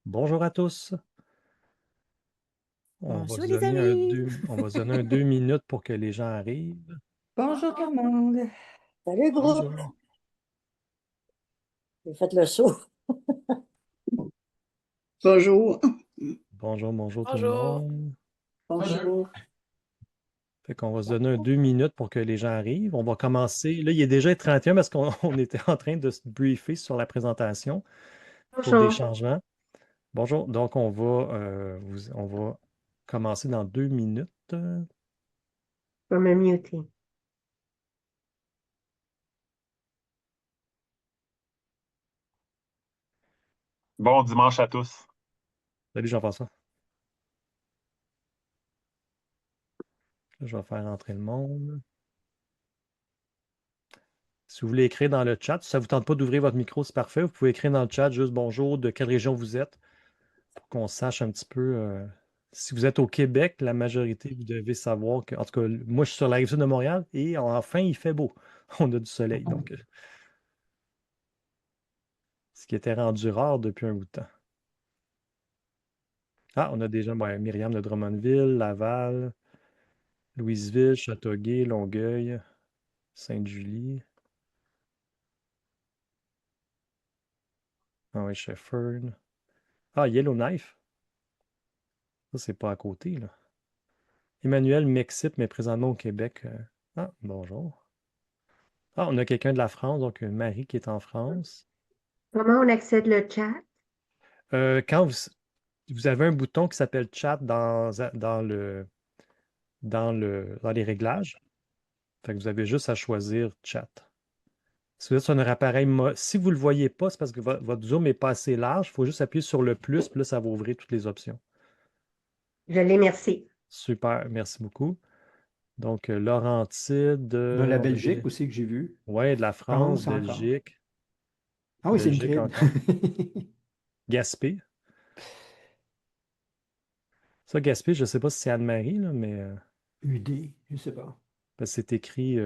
Bonjour à tous. Bonjour les amis. On va se donner un 2 minutes pour que les gens arrivent. Bonjour tout le monde. Salut groupe. Bonjour. Vous faites le saut. Bonjour. Bonjour tout le Bonjour. monde. Bonjour. Fait qu'on va se donner un 2 minutes pour que les gens arrivent. On va commencer. Là, il est déjà 31 parce qu'on on était en train de se briefer sur la présentation pour des Bonjour. changements. Bonjour. Donc, on va commencer dans 2 minutes. Je vais me muter. Bon dimanche à tous. Salut Jean-François. Là, je vais faire entrer le monde. Si vous voulez écrire dans le chat, si ça ne vous tente pas d'ouvrir votre micro, c'est parfait. Vous pouvez écrire dans le chat juste bonjour, de quelle région vous êtes, pour qu'on sache un petit peu. Si vous êtes au Québec, la majorité, vous devez savoir que, en tout cas, moi, je suis sur la rive sud de Montréal et enfin, il fait beau. On a du soleil, donc, ce qui était rendu rare depuis un bout de temps. Ah, on a déjà Myriam de Drummondville, Laval, Louisville, Châteauguay, Longueuil, Sainte-Julie. Ah oui, Shefford. Ah, Yellowknife. Ça, c'est pas à côté, là. Emmanuel m'excite, mais présentement au Québec. Ah, bonjour. Ah, on a quelqu'un de la France, donc Marie qui est en France. Comment on accède le chat? Quand vous avez un bouton qui s'appelle chat dans les réglages, fait que vous avez juste à choisir chat. Si vous êtes sur un appareil, si vous ne le voyez pas, c'est parce que votre zoom n'est pas assez large. Il faut juste appuyer sur le plus, puis là, ça va ouvrir toutes les options. Je l'ai, merci. Super, merci beaucoup. Donc, Laurentide, Dans la Belgique aussi que j'ai vu. ouais, de la France, France encore. Belgique, Ah oui, c'est une Belgique crib. encore, Gaspé. Ça, Gaspé, je ne sais pas si c'est Anne-Marie, là, mais UD, je sais pas. parce que c'est écrit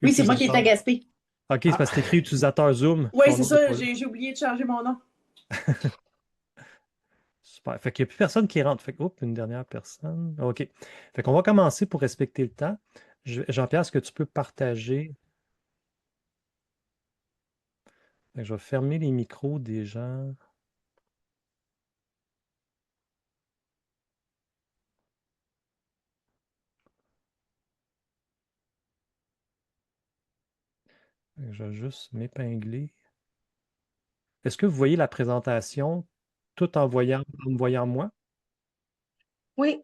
Oui, c'est moi qui étais à utilisateur. Gaspé. OK, c'est Ah, parce que c'est écrit utilisateur Zoom. Oui, Ton c'est nom n'est ça, pas là. j'ai oublié de changer mon nom. Super. Fait qu'il n'y a plus personne qui rentre. Fait que, oups, une dernière personne. OK. Fait qu'on va commencer pour respecter le temps. Jean-Pierre, est-ce que tu peux partager? Fait que je vais fermer les micros des gens. Fait que je vais juste m'épingler. Est-ce que vous voyez la présentation tout en me voyant moi? Oui.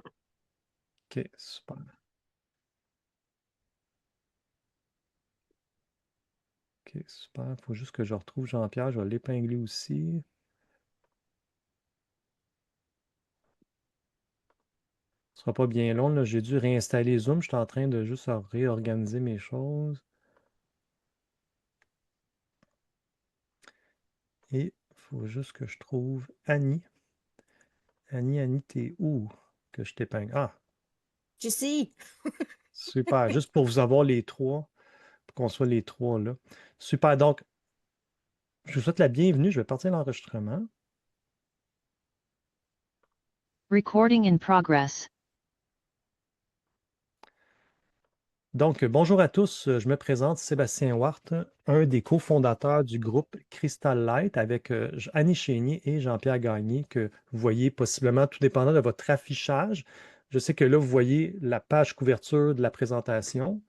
OK, super. OK, super. Il faut juste que je retrouve Jean-Pierre. Je vais l'épingler aussi. Ce sera pas bien long, là. J'ai dû réinstaller Zoom. Je suis en train de juste réorganiser mes choses. Et il faut juste que je trouve Annie. Annie, t'es où? Que je t'épingle. Ah, Je sais. super. Juste pour vous avoir les trois, pour qu'on soit les trois là. Super. Donc, je vous souhaite la bienvenue. Je vais partir l'enregistrement. Recording in progress. Donc, bonjour à tous. Je me présente, Sébastien Wart, un des cofondateurs du groupe Crystal Light avec Annie Chénier et Jean-Pierre Gagné, que vous voyez possiblement tout dépendant de votre affichage. Je sais que là, vous voyez la page couverture de la présentation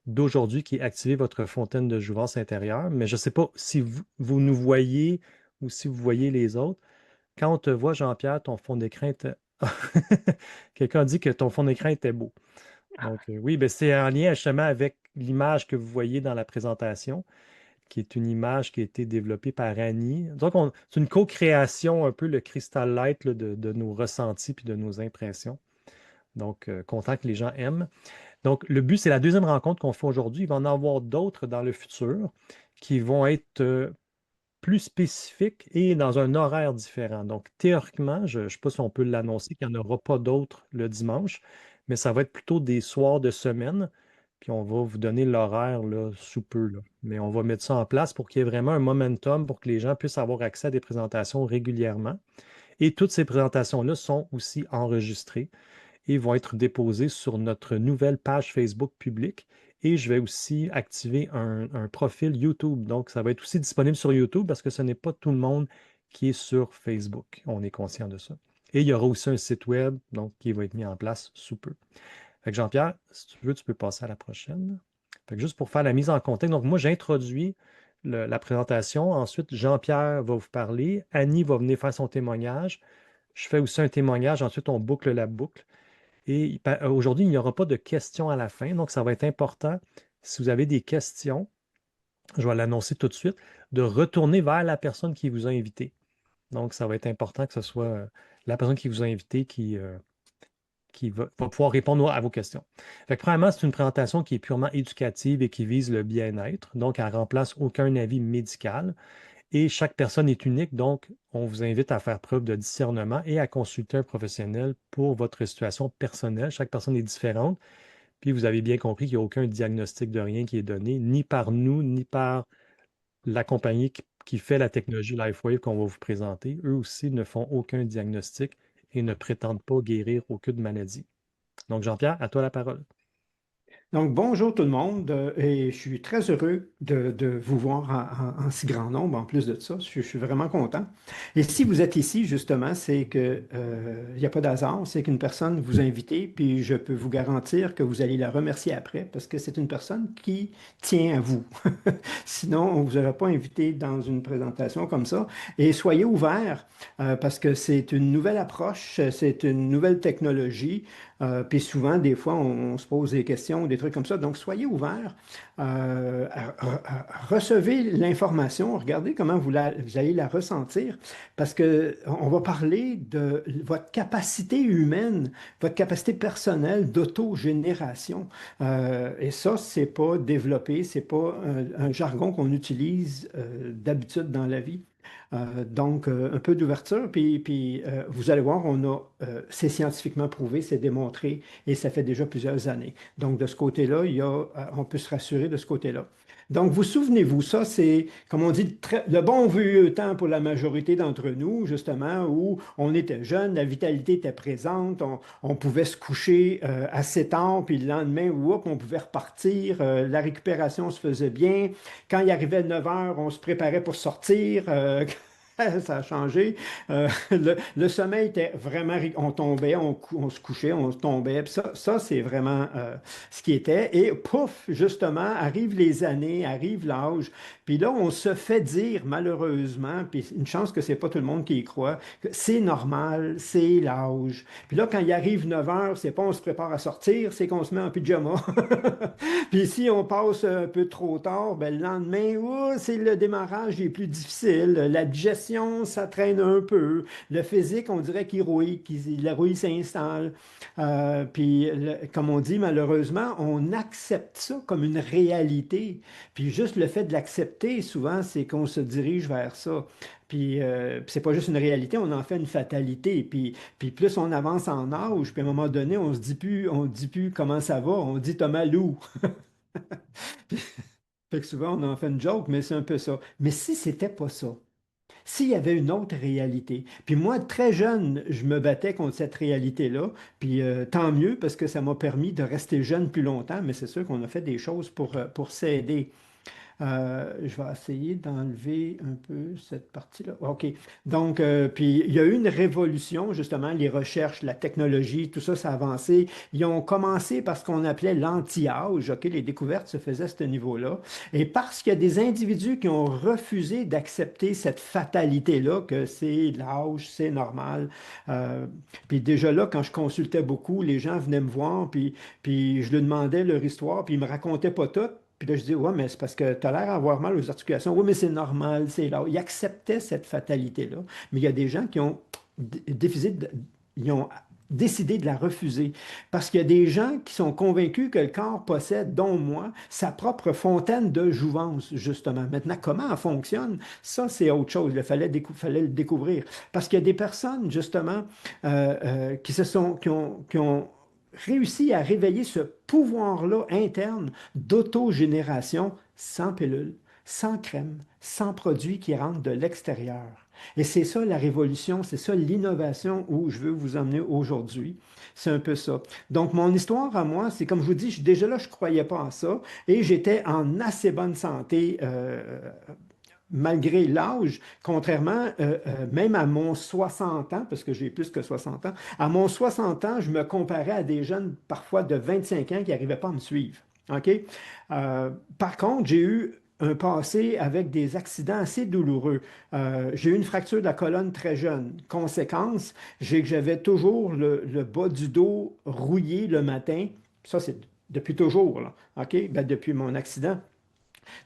d'aujourd'hui qui est activer votre fontaine de jouvence intérieure, mais je ne sais pas si vous nous voyez ou si vous voyez les autres. Quand on te voit, Jean-Pierre, ton fond d'écran était... Quelqu'un dit que ton fond d'écran était beau. Donc, oui, ben, c'est en lien justement avec l'image que vous voyez dans la présentation, qui est une image qui a été développée par Annie. Donc, c'est une co-création, un peu le Crystal Light là, de nos ressentis puis de nos impressions. Donc, content que les gens aiment. Donc, le but, c'est la deuxième rencontre qu'on fait aujourd'hui. Il va en avoir d'autres dans le futur qui vont être plus spécifiques et dans un horaire différent. Donc, théoriquement, je ne sais pas si on peut l'annoncer qu'il n'y en aura pas d'autres le dimanche, mais ça va être plutôt des soirs de semaine Puis on va vous donner l'horaire là, sous peu, là. Mais on va mettre ça en place pour qu'il y ait vraiment un momentum pour que les gens puissent avoir accès à des présentations régulièrement. Et toutes ces présentations-là sont aussi enregistrées et vont être déposées sur notre nouvelle page Facebook publique. Et je vais aussi activer un profil YouTube. Donc, ça va être aussi disponible sur YouTube parce que ce n'est pas tout le monde qui est sur Facebook. On est conscient de ça. Et il y aura aussi un site web donc, qui va être mis en place sous peu. Fait que Jean-Pierre, si tu veux, tu peux passer à la prochaine. Fait que juste pour faire la mise en contexte, donc moi, j'introduis la présentation. Ensuite, Jean-Pierre va vous parler. Annie va venir faire son témoignage. Je fais aussi un témoignage. Ensuite, on boucle la boucle. Et aujourd'hui, il n'y aura pas de questions à la fin. Donc, ça va être important, si vous avez des questions, je vais l'annoncer tout de suite, de retourner vers la personne qui vous a invité. Donc, ça va être important que ce soit la personne qui vous a invité qui va pouvoir répondre à vos questions. Fait que, premièrement, c'est une présentation qui est purement éducative et qui vise le bien-être. Donc, elle ne remplace aucun avis médical. Et chaque personne est unique, donc on vous invite à faire preuve de discernement et à consulter un professionnel pour votre situation personnelle. Chaque personne est différente. Puis vous avez bien compris qu'il n'y a aucun diagnostic de rien qui est donné, ni par nous, ni par la compagnie qui fait la technologie LifeWave qu'on va vous présenter. Eux aussi ne font aucun diagnostic et ne prétendent pas guérir aucune maladie. Donc, Jean-Pierre, à toi la parole. Donc, bonjour tout le monde, et je suis très heureux de vous voir en si grand nombre. En plus de ça, je suis vraiment content. Et si vous êtes ici, justement, c'est que il n'y a pas d'hasard, c'est qu'une personne vous a invité, puis je peux vous garantir que vous allez la remercier après, parce que c'est une personne qui tient à vous. Sinon, on ne vous aurait pas invité dans une présentation comme ça. Et soyez ouverts, parce que c'est une nouvelle approche, c'est une nouvelle technologie. Puis souvent, des fois, on se pose des questions, des trucs comme ça. Donc, soyez ouverts, recevez l'information, regardez comment vous allez la ressentir, parce que on va parler de votre capacité humaine, votre capacité personnelle d'autogénération. Et ça, c'est pas développé, c'est pas un jargon qu'on utilise d'habitude dans la vie. Donc, un peu d'ouverture, puis vous allez voir, c'est scientifiquement prouvé, c'est démontré, et ça fait déjà plusieurs années. Donc, de ce côté-là, on peut se rassurer de ce côté-là. Donc, vous souvenez-vous, ça, c'est, comme on dit, le bon vieux temps pour la majorité d'entre nous, justement, où on était jeune, la vitalité était présente, on pouvait se coucher assez tard, puis le lendemain, on pouvait repartir, la récupération se faisait bien. Quand il arrivait 9 heures, on se préparait pour sortir. Ça a changé. Le sommeil était vraiment... On tombait, on se couchait, on se tombait. Puis ça c'est vraiment ce qui était. Et pouf, justement, arrivent les années, arrive l'âge. Puis là, on se fait dire, malheureusement, puis une chance que c'est pas tout le monde qui y croit, que c'est normal, c'est l'âge. Puis là, quand il arrive 9 heures, c'est pas on se prépare à sortir, c'est qu'on se met en pyjama. Puis si on passe un peu trop tard, ben, le lendemain, c'est le démarrage est plus difficile. La digestion, ça traîne un peu. Le physique, on dirait qu'il rouille, la rouille s'installe. Puis, comme on dit, malheureusement, on accepte ça comme une réalité. Puis juste le fait de l'accepter, souvent, c'est qu'on se dirige vers ça. Puis c'est pas juste une réalité, on en fait une fatalité. Puis plus on avance en âge, puis à un moment donné, on dit plus comment ça va, on dit Thomas Lou. Fait que souvent, on en fait une joke, mais c'est un peu ça. Mais si c'était pas ça, s'il y avait une autre réalité, puis moi, très jeune, je me battais contre cette réalité-là, puis tant mieux, parce que ça m'a permis de rester jeune plus longtemps, mais c'est sûr qu'on a fait des choses pour s'aider. Je vais essayer d'enlever un peu cette partie-là. OK. Donc, puis il y a eu une révolution, justement, les recherches, la technologie, tout ça, ça a avancé. Ils ont commencé par ce qu'on appelait l'anti-âge. OK, les découvertes se faisaient à ce niveau-là. Et parce qu'il y a des individus qui ont refusé d'accepter cette fatalité-là, que c'est l'âge, c'est normal. Puis déjà là, quand je consultais beaucoup, les gens venaient me voir, puis je leur demandais leur histoire, puis ils me racontaient pas tout. Puis là, je dis, ouais, mais c'est parce que tu as l'air d'avoir mal aux articulations. Oui, mais c'est normal, c'est là. Ils acceptaient cette fatalité-là. Mais il y a des gens qui ont ils ont décidé de la refuser. Parce qu'il y a des gens qui sont convaincus que le corps possède, dont moi, sa propre fontaine de jouvence, justement. Maintenant, comment elle fonctionne, ça, c'est autre chose. Fallait le découvrir. Parce qu'il y a des personnes, justement, qui ont réussi à réveiller ce pouvoir-là interne d'autogénération sans pilule, sans crème, sans produits qui rentrent de l'extérieur. Et c'est ça la révolution, c'est ça l'innovation où je veux vous emmener aujourd'hui. C'est un peu ça. Donc, mon histoire à moi, c'est comme je vous dis, déjà là, je ne croyais pas en ça et j'étais en assez bonne santé malgré l'âge, contrairement même à mon 60 ans, parce que j'ai plus que 60 ans, à mon 60 ans, je me comparais à des jeunes parfois de 25 ans qui n'arrivaient pas à me suivre. OK? Par contre, j'ai eu un passé avec des accidents assez douloureux. J'ai eu une fracture de la colonne très jeune. Conséquence, j'avais toujours le bas du dos rouillé le matin. Ça, c'est depuis toujours, là. OK? Ben, depuis mon accident.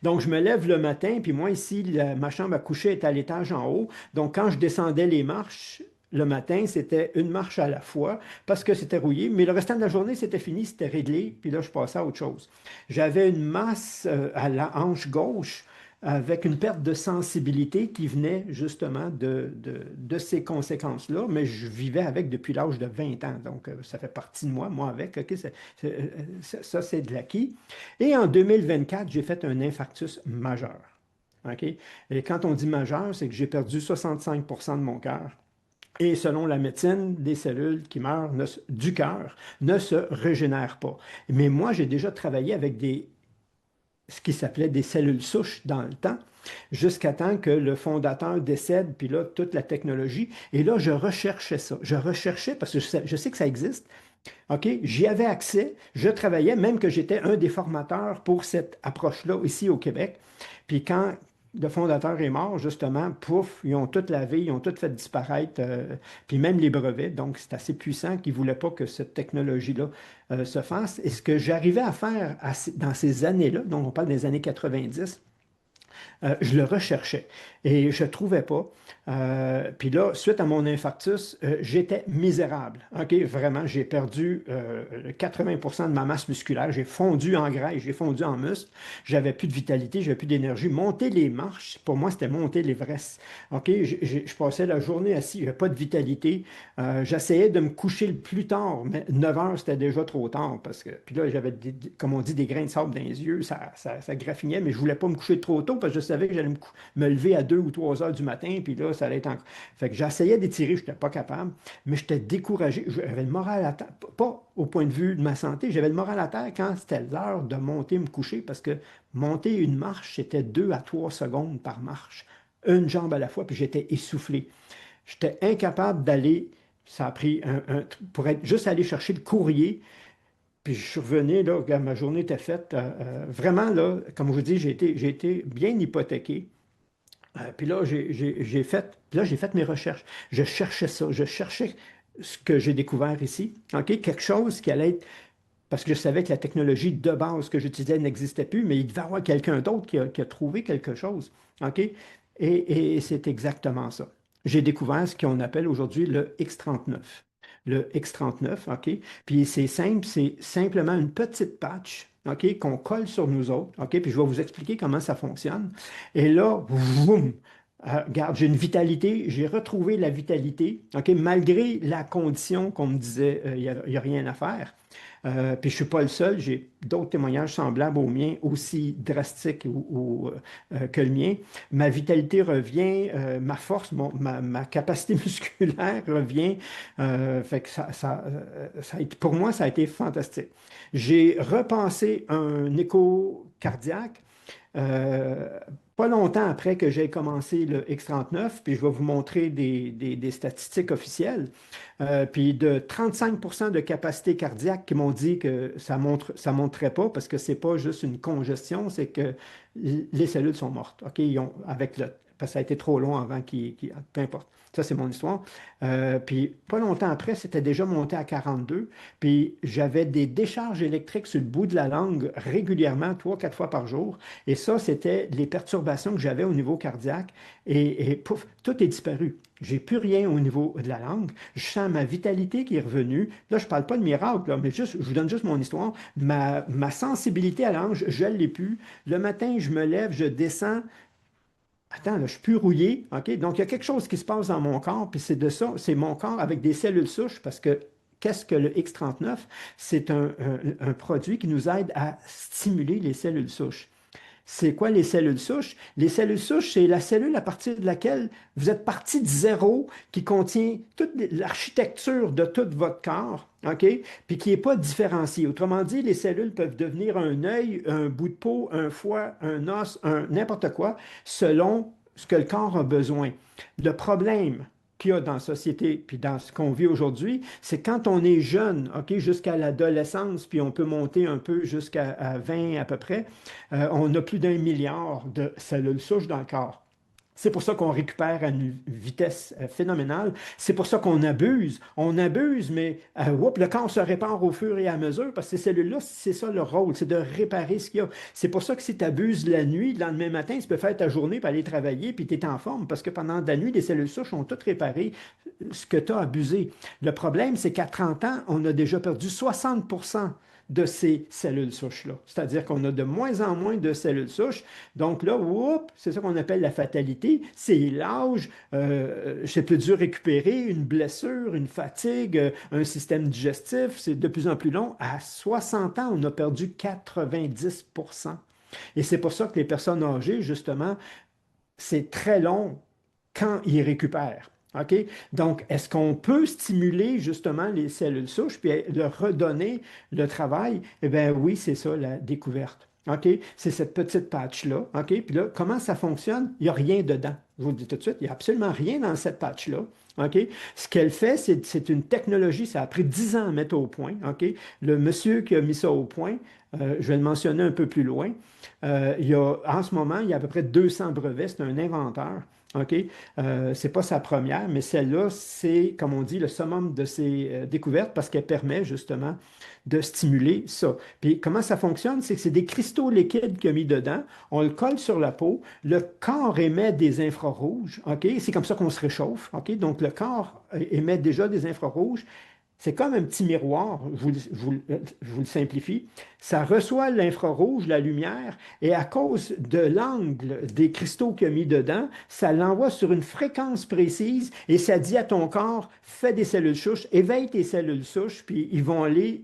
Donc, je me lève le matin, puis moi, ici, ma chambre à coucher est à l'étage en haut. Donc, quand je descendais les marches, le matin, c'était une marche à la fois parce que c'était rouillé, mais le restant de la journée, c'était fini, c'était réglé, puis là, je passais à autre chose. J'avais une masse à la hanche gauche avec une perte de sensibilité qui venait justement de ces conséquences-là, mais je vivais avec depuis l'âge de 20 ans, donc ça fait partie de moi, moi avec, OK, ça c'est de l'acquis. Et en 2024, j'ai fait un infarctus majeur. OK? Et quand on dit majeur, c'est que j'ai perdu 65% de mon cœur. Et selon la médecine, les cellules qui meurent du cœur ne se régénèrent pas. Mais moi, j'ai déjà travaillé avec ce qui s'appelait des cellules souches dans le temps, jusqu'à temps que le fondateur décède, puis là, toute la technologie. Et là, je recherchais ça. Je recherchais, parce que je sais que ça existe. OK? J'y avais accès. Je travaillais, même que j'étais un des formateurs pour cette approche-là ici au Québec. Puis quand le fondateur est mort, justement, pouf, ils ont tout lavé, ils ont tout fait disparaître, puis même les brevets. Donc, c'est assez puissant qu'ils ne voulaient pas que cette technologie-là se fasse. Et ce que j'arrivais à faire dans ces années-là, donc on parle des années 90, je le recherchais et je ne trouvais pas. Puis là, suite à mon infarctus, j'étais misérable. OK, vraiment, j'ai perdu 80% de ma masse musculaire. J'ai fondu en graisse, j'ai fondu en muscle. J'avais plus de vitalité, j'avais plus d'énergie. Monter les marches, pour moi, c'était monter l'Everest. OK, je passais la journée assis, j'avais pas de vitalité. J'essayais de me coucher le plus tard, mais 9 heures, c'était déjà trop tard parce que, puis là, j'avais, comme on dit, des grains de sable dans les yeux, ça graffinait, mais je voulais pas me coucher trop tôt parce que je savais que j'allais me lever à 2 ou 3 heures du matin, puis là, ça allait être encore. Fait que j'essayais d'étirer, je n'étais pas capable, mais j'étais découragé. J'avais le moral à terre, pas au point de vue de ma santé, j'avais le moral à terre quand c'était l'heure de monter, me coucher, parce que monter une marche, c'était 2 à 3 secondes par marche, une jambe à la fois, puis j'étais essoufflé. J'étais incapable d'aller, ça a pris pour être juste aller chercher le courrier. Puis je suis revenu, là, regarde, ma journée était faite. Vraiment, là, comme je vous dis, j'ai été bien hypothéqué. Puis là, j'ai fait mes recherches. Je cherchais ça. Je cherchais ce que j'ai découvert ici. OK? Quelque chose qui allait être. Parce que je savais que la technologie de base que j'utilisais n'existait plus, mais il devait y avoir quelqu'un d'autre qui a trouvé quelque chose. OK? Et c'est exactement ça. J'ai découvert ce qu'on appelle aujourd'hui le X39. Le X39, OK? Puis c'est simple, c'est simplement une petite patch, OK, qu'on colle sur nous autres, OK? Puis je vais vous expliquer comment ça fonctionne. Et là, boum! Regarde, j'ai une vitalité, j'ai retrouvé la vitalité, OK, malgré la condition qu'on me disait, il n'y a rien à faire. Puis je ne suis pas le seul, j'ai d'autres témoignages semblables aux miens, aussi drastiques que le mien. Ma vitalité revient, ma force, ma capacité musculaire revient. Fait que pour moi, ça a été fantastique. J'ai repensé un écho cardiaque. Pas longtemps après que j'ai commencé le X39, puis je vais vous montrer des statistiques officielles, puis de 35% de capacité cardiaque qui m'ont dit que ça monterait pas parce que c'est pas juste une congestion, c'est que les cellules sont mortes. OK? Parce que ça a été trop long avant peu importe. Ça, c'est mon histoire. Puis pas longtemps après, c'était déjà monté à 42. Puis j'avais des décharges électriques sur le bout de la langue régulièrement, 3, 4 fois par jour. Et ça, c'était les perturbations que j'avais au niveau cardiaque. Et pouf, tout est disparu. J'ai plus rien au niveau de la langue. Je sens ma vitalité qui est revenue. Là, je ne parle pas de miracle, là, mais je vous donne juste mon histoire. Ma sensibilité à la langue, je ne l'ai plus. Le matin, je me lève, je descends. Attends, là, je suis plus rouillé, OK? Donc, il y a quelque chose qui se passe dans mon corps, puis c'est de ça, c'est mon corps avec des cellules souches, parce que qu'est-ce que le X39? C'est un produit qui nous aide à stimuler les cellules souches. C'est quoi les cellules souches? Les cellules souches, c'est la cellule à partir de laquelle vous êtes parti de zéro, qui contient toute l'architecture de tout votre corps, OK? Puis qui n'est pas différenciée. Autrement dit, les cellules peuvent devenir un œil, un bout de peau, un foie, un os, n'importe quoi, selon ce que le corps a besoin. Le problème qu'il y a dans la société, puis dans ce qu'on vit aujourd'hui, c'est quand on est jeune, OK, jusqu'à l'adolescence, puis on peut monter un peu jusqu'à 20 à peu près, on a plus d'1 milliard de cellules souches dans le corps. C'est pour ça qu'on récupère à une vitesse phénoménale. C'est pour ça qu'on abuse. On abuse, mais le corps se répare au fur et à mesure parce que ces cellules-là, c'est ça leur rôle, c'est de réparer ce qu'il y a. C'est pour ça que si tu abuses la nuit, le lendemain matin, tu peux faire ta journée pour aller travailler puis tu es en forme parce que pendant la nuit, les cellules souches ont toutes réparé ce que tu as abusé. Le problème, c'est qu'à 30 ans, on a déjà perdu 60% de ces cellules souches-là. C'est-à-dire qu'on a de moins en moins de cellules souches. Donc là, c'est ça qu'on appelle la fatalité. C'est l'âge, c'est plus dur à récupérer, une blessure, une fatigue, un système digestif, c'est de plus en plus long. À 60 ans, on a perdu 90%. Et c'est pour ça que les personnes âgées, justement, c'est très long quand ils récupèrent. OK? Donc, est-ce qu'on peut stimuler justement les cellules souches puis leur redonner le travail? Eh bien, oui, c'est ça la découverte. OK? C'est cette petite patch-là. OK? Puis là, comment ça fonctionne? Il n'y a rien dedans. Je vous le dis tout de suite, il n'y a absolument rien dans cette patch-là. OK? Ce qu'elle fait, c'est une technologie, ça a pris 10 ans à mettre au point. OK? Le monsieur qui a mis ça au point, je vais le mentionner un peu plus loin, en ce moment, il y a à peu près 200 brevets, c'est un inventeur. OK? C'est pas sa première, mais celle-là, c'est, comme on dit, le summum de ses découvertes parce qu'elle permet justement de stimuler ça. Puis comment ça fonctionne? C'est que c'est des cristaux liquides qu'il a mis dedans. On le colle sur la peau. Le corps émet des infrarouges. OK? C'est comme ça qu'on se réchauffe. OK? Donc, le corps émet déjà des infrarouges. C'est comme un petit miroir, je vous le simplifie. Ça reçoit l'infrarouge, la lumière, et à cause de l'angle des cristaux qu'il a mis dedans, ça l'envoie sur une fréquence précise et ça dit à ton corps, fais des cellules souches, éveille tes cellules souches, puis ils vont aller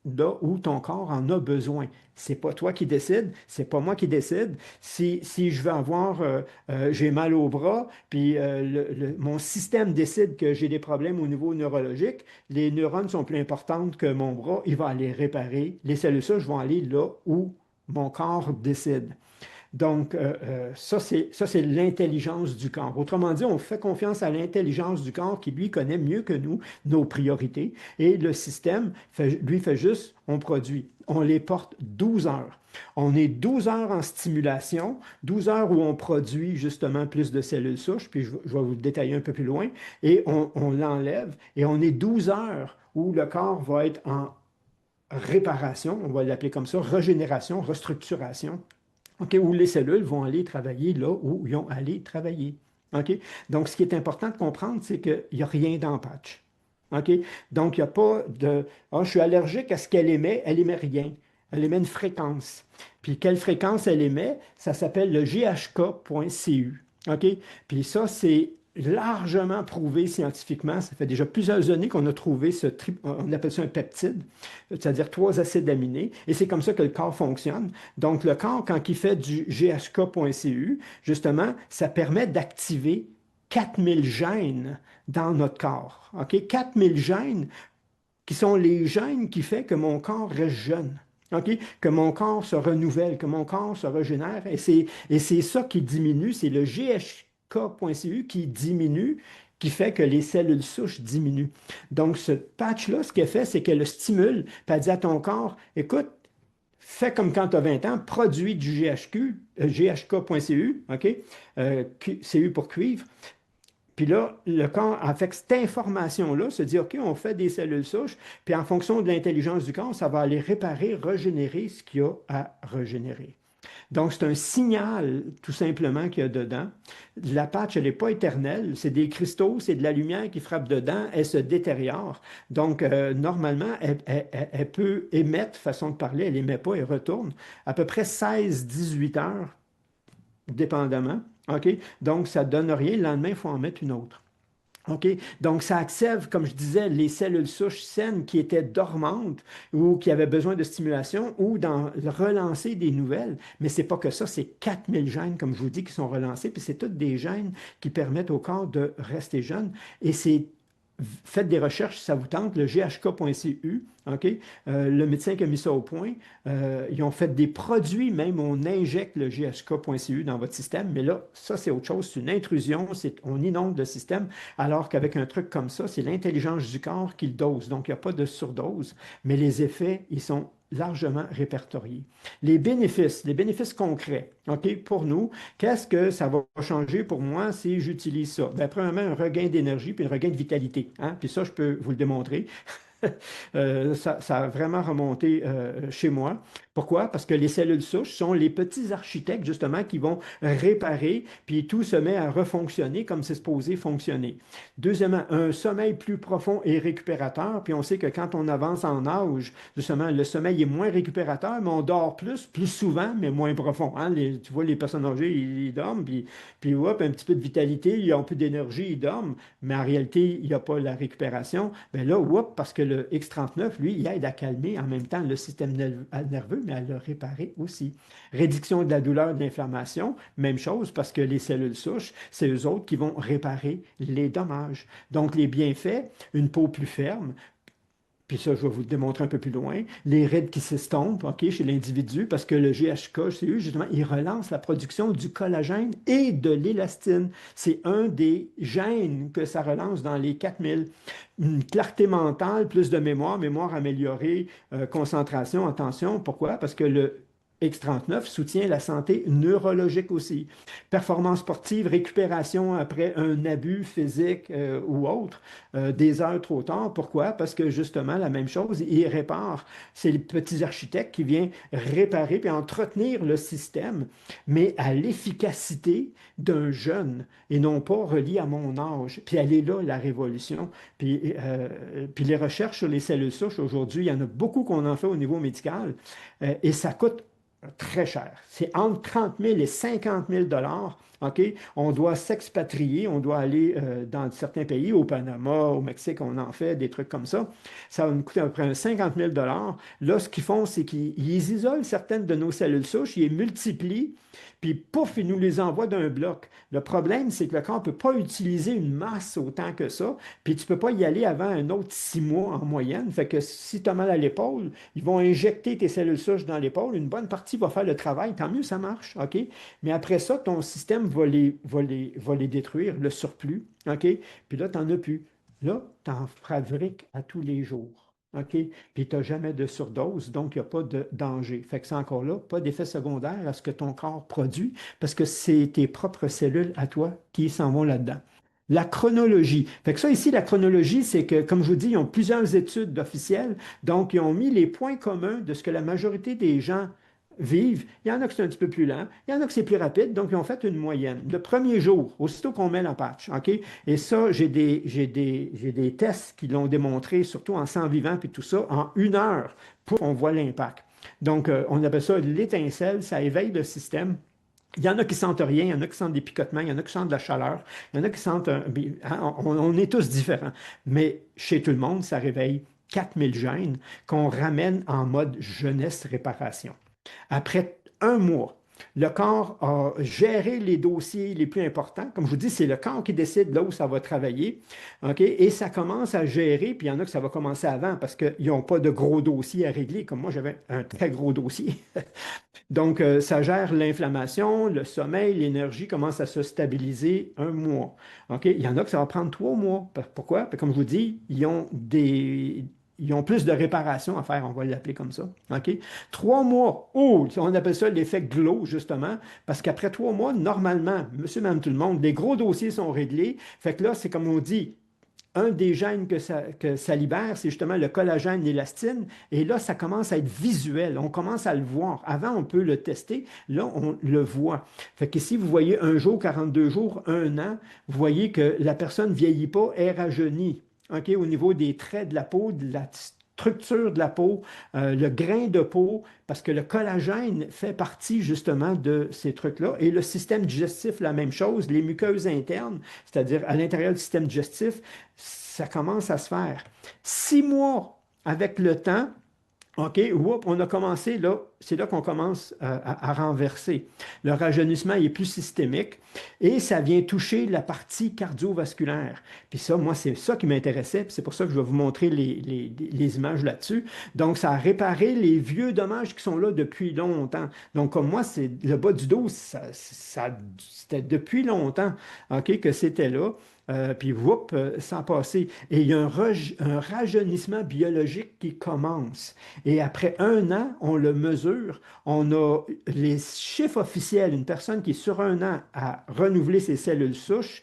là où ton corps en a besoin. C'est pas toi qui décides, c'est pas moi qui décide. Si je veux avoir, j'ai mal au bras, puis mon système décide que j'ai des problèmes au niveau neurologique, les neurones sont plus importantes que mon bras, il va aller réparer. Les cellules souches vont aller là où mon corps décide. Donc, ça, c'est l'intelligence du corps. Autrement dit, on fait confiance à l'intelligence du corps qui, lui, connaît mieux que nous nos priorités. Et le système, lui, fait juste, on produit. On les porte 12 heures. On est 12 heures en stimulation, 12 heures où on produit justement plus de cellules souches, puis je vais vous le détailler un peu plus loin, et on l'enlève, et on est 12 heures où le corps va être en réparation, on va l'appeler comme ça, régénération, restructuration. OK, où les cellules vont aller travailler là où ils ont allé travailler. OK? Donc, ce qui est important de comprendre, c'est qu'il n'y a rien dans le patch. OK? Donc, il n'y a pas de je suis allergique à ce qu'elle émet rien. Elle émet une fréquence. Puis, quelle fréquence elle émet? Ça s'appelle le GHK.cu. OK? Puis, ça, c'est largement prouvé scientifiquement. Ça fait déjà plusieurs années qu'on a trouvé on appelle ça un peptide, c'est-à-dire 3 acides aminés, et c'est comme ça que le corps fonctionne. Donc, le corps, quand il fait du GHK.cu, justement, ça permet d'activer 4000 gènes dans notre corps. OK? 4000 gènes qui sont les gènes qui font que mon corps reste jeune. OK? Que mon corps se renouvelle, que mon corps se régénère. Et c'est ça qui diminue, c'est le GHK.cu qui diminue, qui fait que les cellules souches diminuent. Donc, ce patch-là, ce qu'elle fait, c'est qu'elle le stimule, puis elle dit à ton corps, écoute, fais comme quand tu as 20 ans, produis du GHK.cu, OK? Cu pour cuivre. Puis là, le corps, avec cette information-là, se dit, OK, on fait des cellules souches, puis en fonction de l'intelligence du corps, ça va aller réparer, régénérer ce qu'il y a à régénérer. Donc, c'est un signal, tout simplement, qu'il y a dedans. La patch, elle n'est pas éternelle. C'est des cristaux, c'est de la lumière qui frappe dedans. Elle se détériore. Donc, normalement, elle peut émettre, façon de parler, elle n'émet pas, elle retourne, à peu près 16-18 heures, dépendamment. OK? Donc, ça ne donne rien. Le lendemain, il faut en mettre une autre. OK? Donc, ça active, comme je disais, les cellules souches saines qui étaient dormantes ou qui avaient besoin de stimulation ou d'en relancer des nouvelles. Mais c'est pas que ça, c'est 4000 gènes, comme je vous dis, qui sont relancés. Puis c'est tous des gènes qui permettent au corps de rester jeune. Et c'est faites des recherches si ça vous tente, le ghk.cu, OK? Le médecin qui a mis ça au point, ils ont fait des produits, même on injecte le ghk.cu dans votre système, mais là, ça c'est autre chose, c'est une intrusion, on inonde le système, alors qu'avec un truc comme ça, c'est l'intelligence du corps qui le dose, donc il n'y a pas de surdose, mais les effets, ils sont largement répertoriés. Les bénéfices concrets, OK, pour nous, qu'est-ce que ça va changer pour moi si j'utilise ça? Bien, premièrement, un regain d'énergie puis un regain de vitalité, hein? Puis ça, je peux vous le démontrer. Ça a vraiment remonté chez moi. Pourquoi? Parce que les cellules souches sont les petits architectes, justement, qui vont réparer, puis tout se met à refonctionner comme c'est supposé fonctionner. Deuxièmement, un sommeil plus profond et récupérateur, puis on sait que quand on avance en âge, justement, le sommeil est moins récupérateur, mais on dort plus souvent, mais moins profond. Hein? Tu vois, les personnes âgées, ils dorment, puis hop, un petit peu de vitalité, ils ont plus d'énergie, ils dorment, mais en réalité, il n'y a pas la récupération. Mais là, hop, parce que le X39, lui, il aide à calmer en même temps le système nerveux, mais à le réparer aussi. Réduction de la douleur, de l'inflammation, même chose, parce que les cellules souches, c'est eux autres qui vont réparer les dommages. Donc, les bienfaits, une peau plus ferme, puis ça, je vais vous le démontrer un peu plus loin. Les rides qui s'estompent, OK, chez l'individu, parce que le GHK, justement, il relance la production du collagène et de l'élastine. C'est un des gènes que ça relance dans les 4000. Une clarté mentale, plus de mémoire, mémoire améliorée, concentration, attention. Pourquoi? Parce que le X39 soutient la santé neurologique aussi. Performance sportive, récupération après un abus physique ou autre, des heures trop tard. Pourquoi? Parce que justement, la même chose, il répare. C'est les petits architectes qui viennent réparer puis entretenir le système, mais à l'efficacité d'un jeune et non pas relié à mon âge. Puis elle est là, la révolution. Puis les recherches sur les cellules souches, aujourd'hui, il y en a beaucoup qu'on en fait au niveau médical et ça coûte très cher. C'est entre 30 000 et 50 000 dollars. OK? On doit s'expatrier, on doit aller dans certains pays, au Panama, au Mexique, on en fait des trucs comme ça. Ça va nous coûter à peu près 50 000 dollars. Là, ce qu'ils font, c'est qu'ils isolent certaines de nos cellules souches, ils les multiplient, puis pouf, ils nous les envoient d'un bloc. Le problème, c'est que le corps ne peut pas utiliser une masse autant que ça, puis tu ne peux pas y aller avant un autre 6 mois en moyenne. Fait que si tu as mal à l'épaule, ils vont injecter tes cellules souches dans l'épaule, une bonne partie va faire le travail, tant mieux, ça marche, OK? Mais après ça, ton système va les détruire, le surplus, OK? Puis là, tu n'en as plus. Là, tu en fabriques à tous les jours. OK? Puis tu n'as jamais de surdose, donc il n'y a pas de danger. Fait que c'est encore là, pas d'effet secondaire à ce que ton corps produit, parce que c'est tes propres cellules à toi qui s'en vont là-dedans. La chronologie. Fait que ça ici, la chronologie, c'est que, comme je vous dis, ils ont plusieurs études officielles, donc ils ont mis les points communs de ce que la majorité des gens vivent. Il y en a que c'est un petit peu plus lent, il y en a que c'est plus rapide, donc ils ont fait une moyenne. Le premier jour, aussitôt qu'on met la patch, OK? Et ça, j'ai des tests qui l'ont démontré, surtout en sang vivant, puis tout ça, en 1 heure, pour qu'on voit l'impact. Donc, on appelle ça l'étincelle, ça éveille le système. Il y en a qui sentent rien, il y en a qui sentent des picotements, il y en a qui sentent de la chaleur, il y en a qui sentent... on est tous différents, mais chez tout le monde, ça réveille 4000 gènes qu'on ramène en mode jeunesse-réparation. Après 1 mois, le corps a géré les dossiers les plus importants. Comme je vous dis, c'est le corps qui décide là où ça va travailler. OK? Et ça commence à gérer, puis il y en a que ça va commencer avant parce qu'ils n'ont pas de gros dossiers à régler. Comme moi, j'avais un très gros dossier. Donc, ça gère l'inflammation, le sommeil, l'énergie commence à se stabiliser 1 mois. OK? Il y en a que ça va prendre 3 mois. Pourquoi? Comme je vous dis, ils ont plus de réparation à faire, on va l'appeler comme ça. OK? 3 mois, oh, on appelle ça l'effet glow, justement, parce qu'après 3 mois, normalement, monsieur, madame, tout le monde, les gros dossiers sont réglés. Fait que là, c'est comme on dit, un des gènes que ça libère, c'est justement le collagène, l'élastine. Et là, ça commence à être visuel. On commence à le voir. Avant, on peut le tester. Là, on le voit. Fait que si vous voyez 1 jour, 42 jours, 1 an, vous voyez que la personne ne vieillit pas, elle rajeunit. OK, au niveau des traits de la peau, de la structure de la peau, le grain de peau, parce que le collagène fait partie justement de ces trucs-là. Et le système digestif, la même chose, les muqueuses internes, c'est-à-dire à l'intérieur du système digestif, ça commence à se faire. 6 mois avec le temps, OK, on a commencé là, c'est là qu'on commence à renverser. Le rajeunissement il est plus systémique et ça vient toucher la partie cardiovasculaire. Puis ça, moi, c'est ça qui m'intéressait, puis c'est pour ça que je vais vous montrer les images là-dessus. Donc, ça a réparé les vieux dommages qui sont là depuis longtemps. Donc, comme moi, c'est le bas du dos, c'était depuis longtemps, OK, que c'était là. Puis, whoop, ça a passé. Et il y a un rajeunissement biologique qui commence. Et après 1 an, on le mesure. On a les chiffres officiels. Une personne qui, sur 1 an, a renouvelé ses cellules souches.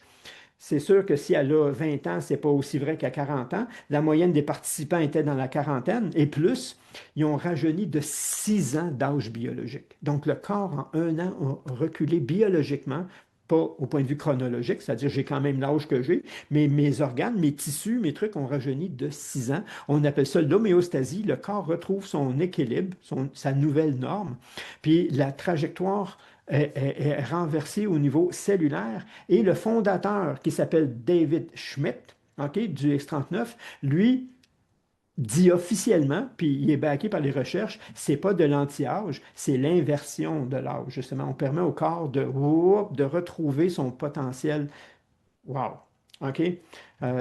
C'est sûr que si elle a 20 ans, ce n'est pas aussi vrai qu'à 40 ans. La moyenne des participants était dans la quarantaine. Et plus, ils ont rajeuni de 6 ans d'âge biologique. Donc, le corps, en 1 an, a reculé biologiquement, pas au point de vue chronologique, c'est-à-dire j'ai quand même l'âge que j'ai, mais mes organes, mes tissus, mes trucs ont rajeuni de 6 ans. On appelle ça l'homéostasie. Le corps retrouve son équilibre, sa nouvelle norme. Puis la trajectoire est renversée au niveau cellulaire. Et le fondateur, qui s'appelle David Schmidt, OK, du X39, lui, dit officiellement, puis il est backé par les recherches, c'est pas de l'anti-âge, c'est l'inversion de l'âge. Justement, on permet au corps de retrouver son potentiel. Wow! OK?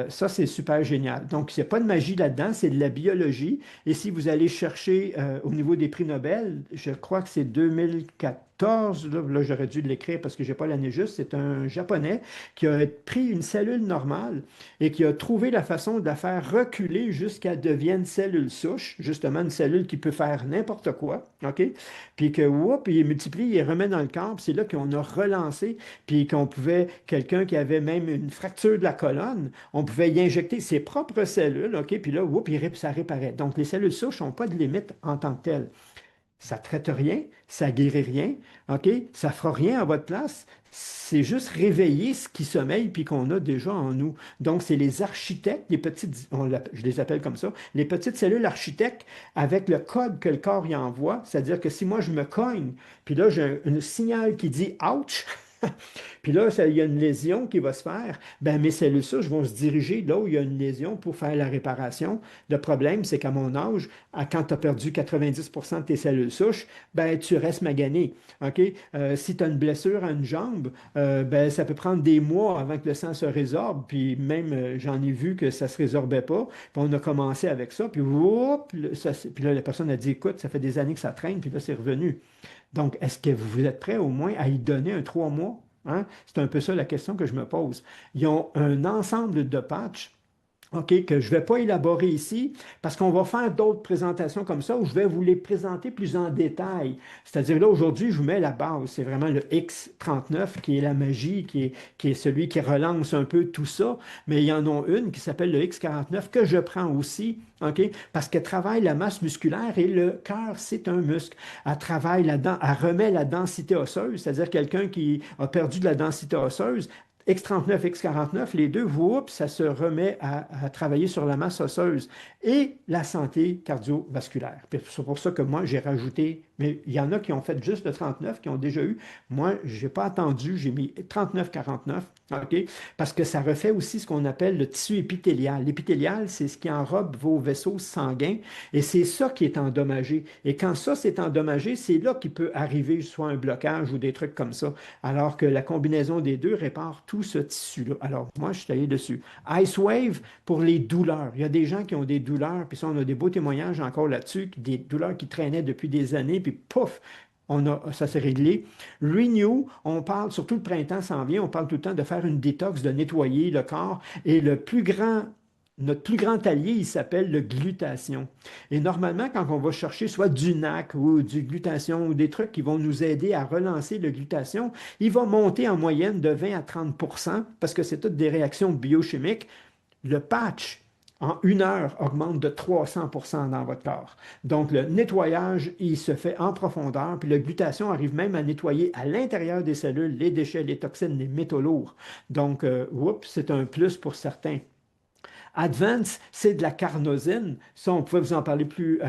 Ça, c'est super génial. Donc, il n'y a pas de magie là-dedans, c'est de la biologie. Et si vous allez chercher au niveau des prix Nobel, je crois que c'est 2014, là j'aurais dû l'écrire parce que je n'ai pas l'année juste, c'est un Japonais qui a pris une cellule normale et qui a trouvé la façon de la faire reculer jusqu'à devienne cellule souche, justement une cellule qui peut faire n'importe quoi, OK? Puis que, whoop, il multiplie, il remet dans le corps, puis c'est là qu'on a relancé, puis qu'on pouvait, quelqu'un qui avait même une fracture de la colonne, on pouvait y injecter ses propres cellules, OK? Puis là, whoop, ça réparait. Donc, les cellules souches n'ont pas de limite en tant que telles. Ça ne traite rien, ça ne guérit rien, OK? Ça ne fera rien à votre place. C'est juste réveiller ce qui sommeille puis qu'on a déjà en nous. Donc, c'est les architectes, les petites, je les appelle comme ça, les petites cellules architectes avec le code que le corps y envoie. C'est-à-dire que si moi, je me cogne, puis là, j'ai un signal qui dit « ouch », puis là, il y a une lésion qui va se faire, ben mes cellules souches vont se diriger là où il y a une lésion pour faire la réparation. Le problème, c'est qu'à mon âge, quand tu as perdu 90% de tes cellules souches, ben tu restes magané. OK? Si tu as une blessure à une jambe, ben ça peut prendre des mois avant que le sang se résorbe. Puis même, j'en ai vu que ça ne se résorbait pas. Puis on a commencé avec ça. Puis, puis là, la personne a dit, écoute, ça fait des années que ça traîne. Puis là, c'est revenu. Donc, est-ce que vous êtes prêt au moins à y donner un 3 mois? Hein? C'est un peu ça la question que je me pose. Ils ont un ensemble de patchs, OK, que je ne vais pas élaborer ici parce qu'on va faire d'autres présentations comme ça où je vais vous les présenter plus en détail. C'est-à-dire là, aujourd'hui, je vous mets la base. C'est vraiment le X39 qui est la magie, qui est celui qui relance un peu tout ça. Mais il y en a une qui s'appelle le X49 que je prends aussi, OK, parce qu'elle travaille la masse musculaire et le cœur, c'est un muscle. Elle travaille elle remet la densité osseuse, c'est-à-dire quelqu'un qui a perdu de la densité osseuse. X39, X49, les deux, ça se remet à travailler sur la masse osseuse et la santé cardiovasculaire. C'est pour ça que moi, j'ai rajouté, mais il y en a qui ont fait juste le 39, qui ont déjà eu. Moi, je n'ai pas attendu, j'ai mis 39-49, OK? Parce que ça refait aussi ce qu'on appelle le tissu épithélial. L'épithélial, c'est ce qui enrobe vos vaisseaux sanguins et c'est ça qui est endommagé. Et quand ça, c'est endommagé, c'est là qu'il peut arriver soit un blocage ou des trucs comme ça. Alors que la combinaison des deux répare tout ce tissu-là. Alors, moi, je suis allé dessus. Ice Wave pour les douleurs. Il y a des gens qui ont des douleurs, puis ça, on a des beaux témoignages encore là-dessus, des douleurs qui traînaient depuis des années, puis pouf, ça s'est réglé. Renew, on parle, surtout le printemps s'en vient, on parle tout le temps de faire une détox, de nettoyer le corps. Et notre plus grand allié, il s'appelle le glutathion. Et normalement, quand on va chercher soit du NAC ou du glutathion ou des trucs qui vont nous aider à relancer le glutathion, il va monter en moyenne de 20 à 30% parce que c'est toutes des réactions biochimiques. Le patch, en 1 heure, augmente de 300% dans votre corps. Donc, le nettoyage, il se fait en profondeur, puis le glutathion arrive même à nettoyer à l'intérieur des cellules les déchets, les toxines, les métaux lourds. Donc, c'est un plus pour certains. Advance, c'est de la carnosine. Ça, on pourrait vous en parler plus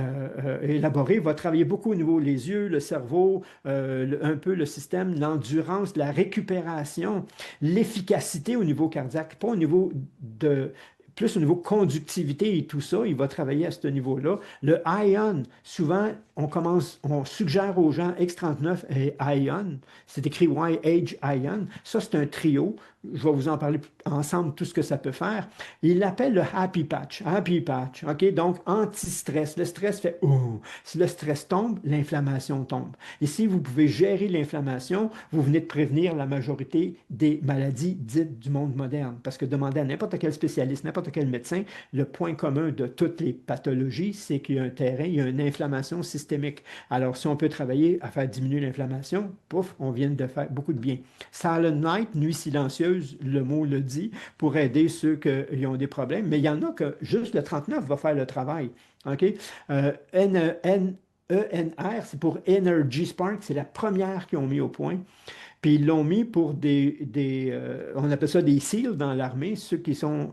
élaboré. Il va travailler beaucoup au niveau des yeux, le cerveau, un peu le système, l'endurance, la récupération, l'efficacité au niveau cardiaque, pas au niveau de plus au niveau conductivité et tout ça, il va travailler à ce niveau-là. Le ION, souvent, on suggère aux gens X39 et ION, c'est écrit YH ION. Ça, c'est un trio. Je vais vous en parler ensemble, tout ce que ça peut faire. Il l'appelle le Happy Patch. Happy Patch, OK? Donc, anti-stress. Le stress fait « Ouh ». Si le stress tombe, l'inflammation tombe. Et si vous pouvez gérer l'inflammation, vous venez de prévenir la majorité des maladies dites du monde moderne. Parce que demandez à n'importe quel spécialiste, n'importe quel médecin, le point commun de toutes les pathologies, c'est qu'il y a un terrain, il y a une inflammation systémique. Alors, si on peut travailler à faire diminuer l'inflammation, pouf, on vient de faire beaucoup de bien. Silent Night, nuit silencieuse, le mot le dit, pour aider ceux qui ont des problèmes. Mais il y en a que juste le 39 va faire le travail. OK? ENR, c'est pour Energy Spark, c'est la première qu'ils ont mis au point. Puis ils l'ont mis pour on appelle ça des SEAL dans l'armée, ceux qui sont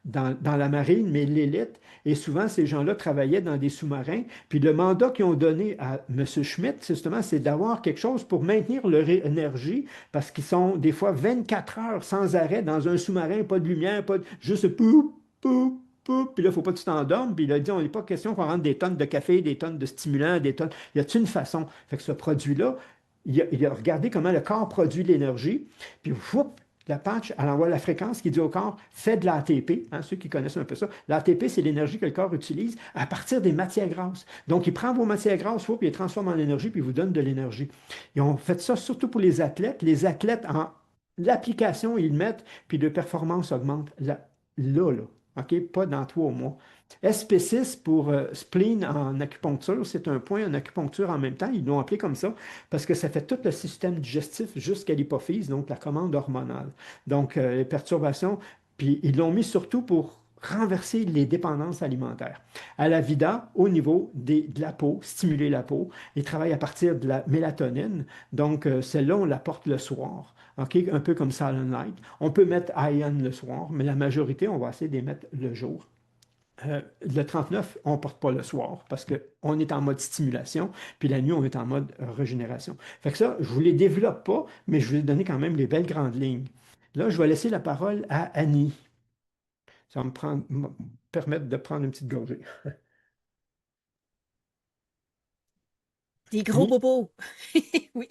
dans la marine, mais l'élite. Et souvent, ces gens-là travaillaient dans des sous-marins. Puis le mandat qu'ils ont donné à M. Schmidt, justement, c'est d'avoir quelque chose pour maintenir leur énergie, parce qu'ils sont des fois 24 heures sans arrêt dans un sous-marin, pas de lumière, pas de, juste poup, poup, poup. Puis là, il ne faut pas que tu t'endormes. Puis il a dit, on n'est pas question qu'on rentre des tonnes de café, des tonnes de stimulants, des tonnes. Y a-t-il une façon? Fait que ce produit-là, il a regardé comment le corps produit de l'énergie, puis whoop, la patch, elle envoie la fréquence qui dit au corps, fais de l'ATP, hein, ceux qui connaissent un peu ça. L'ATP, c'est l'énergie que le corps utilise à partir des matières grasses. Donc, il prend vos matières grasses, whoop, il les transforme en énergie, puis il vous donne de l'énergie. Ils ont fait ça surtout pour les athlètes. Les athlètes, en l'application, ils le mettent, puis leur performance augmente là. OK? Pas dans 3 mois. SP6 pour spleen en acupuncture, c'est un point en acupuncture en même temps. Ils l'ont appelé comme ça parce que ça fait tout le système digestif jusqu'à l'hypophyse, donc la commande hormonale. Donc, les perturbations, puis ils l'ont mis surtout pour renverser les dépendances alimentaires. À la Vida, au niveau de la peau, stimuler la peau, ils travaillent à partir de la mélatonine. Donc, celle-là, on la porte le soir. OK? Un peu comme Silent Night. On peut mettre Ion le soir, mais la majorité, on va essayer de les mettre le jour. Le 39, on ne porte pas le soir parce qu'on est en mode stimulation, puis la nuit, on est en mode régénération. Fait que ça, je ne vous les développe pas, mais je vais vous donner quand même les belles grandes lignes. Là, je vais laisser la parole à Annie. Ça va me permettre de prendre une petite gorgée. Des gros Annie? bobos. Oui.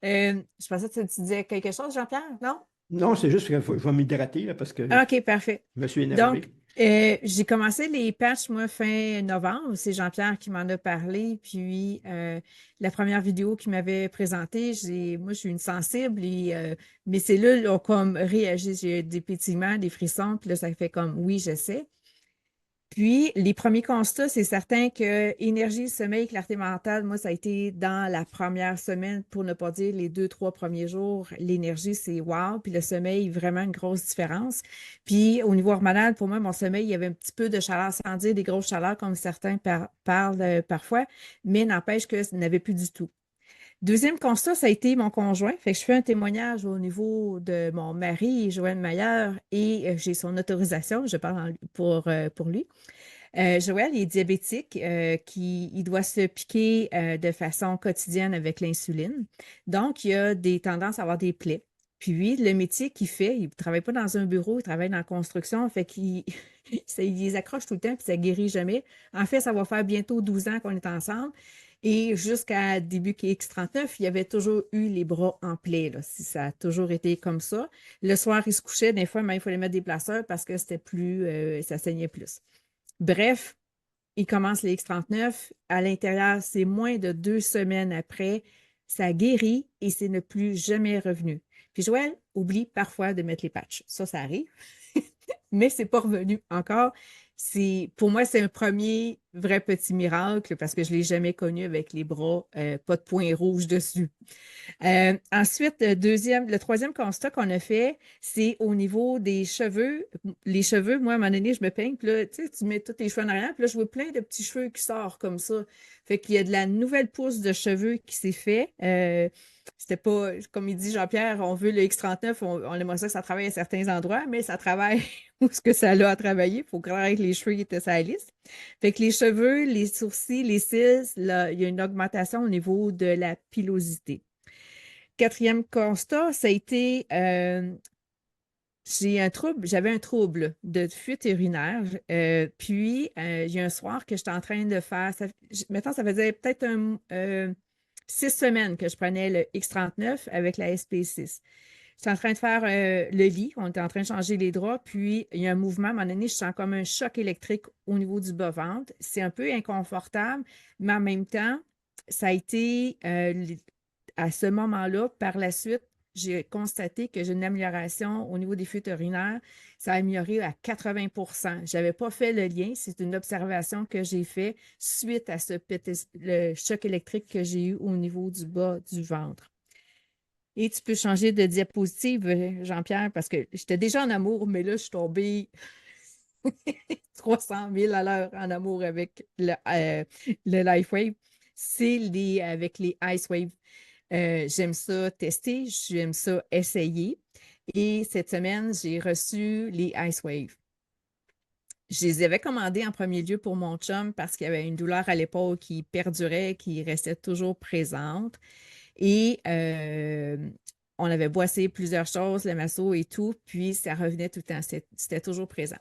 Je pensais que tu disais quelque chose, Jean-Pierre, non? Non, c'est juste que je vais m'hydrater là, parce que OK, parfait. je me suis énervé. Donc, j'ai commencé les patchs, moi, fin novembre. C'est Jean-Pierre qui m'en a parlé. Puis, la première vidéo qu'il m'avait présentée, moi, je suis une sensible et mes cellules ont comme réagi. J'ai des pétillements, des frissons. Puis là, ça fait comme, oui, je sais. Puis, les premiers constats, c'est certain que énergie, sommeil, clarté mentale, moi, ça a été dans la première semaine, pour ne pas dire les 2, 3 premiers jours. L'énergie, c'est wow. Puis le sommeil, vraiment une grosse différence. Puis, au niveau hormonal, pour moi, mon sommeil, il y avait un petit peu de chaleur, sans dire des grosses chaleurs comme certains parlent parfois, mais n'empêche que ça n'avait plus du tout. Deuxième constat, ça a été mon conjoint. Fait que je fais un témoignage au niveau de mon mari, Joël Maillard, et j'ai son autorisation, je parle pour lui. Joël est diabétique, il doit se piquer de façon quotidienne avec l'insuline. Donc, il a des tendances à avoir des plaies. Puis, le métier qu'il fait, il ne travaille pas dans un bureau, il travaille dans la construction, fait qu'il il les accroche tout le temps, puis ça ne guérit jamais. En fait, ça va faire bientôt 12 ans qu'on est ensemble. Et jusqu'à début KX39, il avait toujours eu les bras en plaie, là. Ça a toujours été comme ça. Le soir, il se couchait, des fois, mais il fallait mettre des placeurs parce que c'était plus, ça saignait plus. Bref, il commence les X39. À l'intérieur, c'est moins de 2 semaines après, ça guérit et c'est ne plus jamais revenu. Puis Joël oublie parfois de mettre les patchs. Ça arrive, mais c'est pas revenu encore. Pour moi, c'est un premier vrai petit miracle parce que je ne l'ai jamais connu avec les bras, pas de points rouges dessus. Ensuite, le troisième constat qu'on a fait, c'est au niveau des cheveux. Les cheveux, moi, à un moment donné, je me peigne, puis là, tu sais, tu mets tous tes cheveux en arrière, puis là, je vois plein de petits cheveux qui sortent comme ça. Fait qu'il y a de la nouvelle pousse de cheveux qui s'est fait. C'était pas, comme il dit Jean-Pierre, on veut le X39, on aimerait ça que ça travaille à certains endroits, mais ça travaille où ce que ça a à travailler. Il faut croire que les cheveux qui étaient sur la liste. Fait que les cheveux, les sourcils, les cils, là, il y a une augmentation au niveau de la pilosité. Quatrième constat, ça a été j'avais un trouble de fuite urinaire. Puis, il y a un soir que j'étais en train de faire, maintenant, ça faisait peut-être 6 semaines que je prenais le X39 avec la SP6. J'étais en train de faire le lit, on était en train de changer les draps, puis il y a un mouvement, à un moment donné, je sens comme un choc électrique au niveau du bas-ventre. C'est un peu inconfortable, mais en même temps, ça a été, à ce moment-là, par la suite, j'ai constaté que j'ai une amélioration au niveau des fuites urinaires. Ça a amélioré à 80 Je n'avais pas fait le lien. C'est une observation que j'ai faite suite à le choc électrique que j'ai eu au niveau du bas du ventre. Et tu peux changer de diapositive, Jean-Pierre, parce que j'étais déjà en amour, mais là, je suis tombée 300 000 à l'heure en amour avec le LifeWave. C'est avec les IceWave. J'aime ça tester, j'aime ça essayer. Et cette semaine, j'ai reçu les IceWave. Je les avais commandés en premier lieu pour mon chum parce qu'il y avait une douleur à l'épaule qui perdurait, qui restait toujours présente. Et on avait boissé plusieurs choses, le masso et tout, puis ça revenait tout le temps. C'était toujours présent.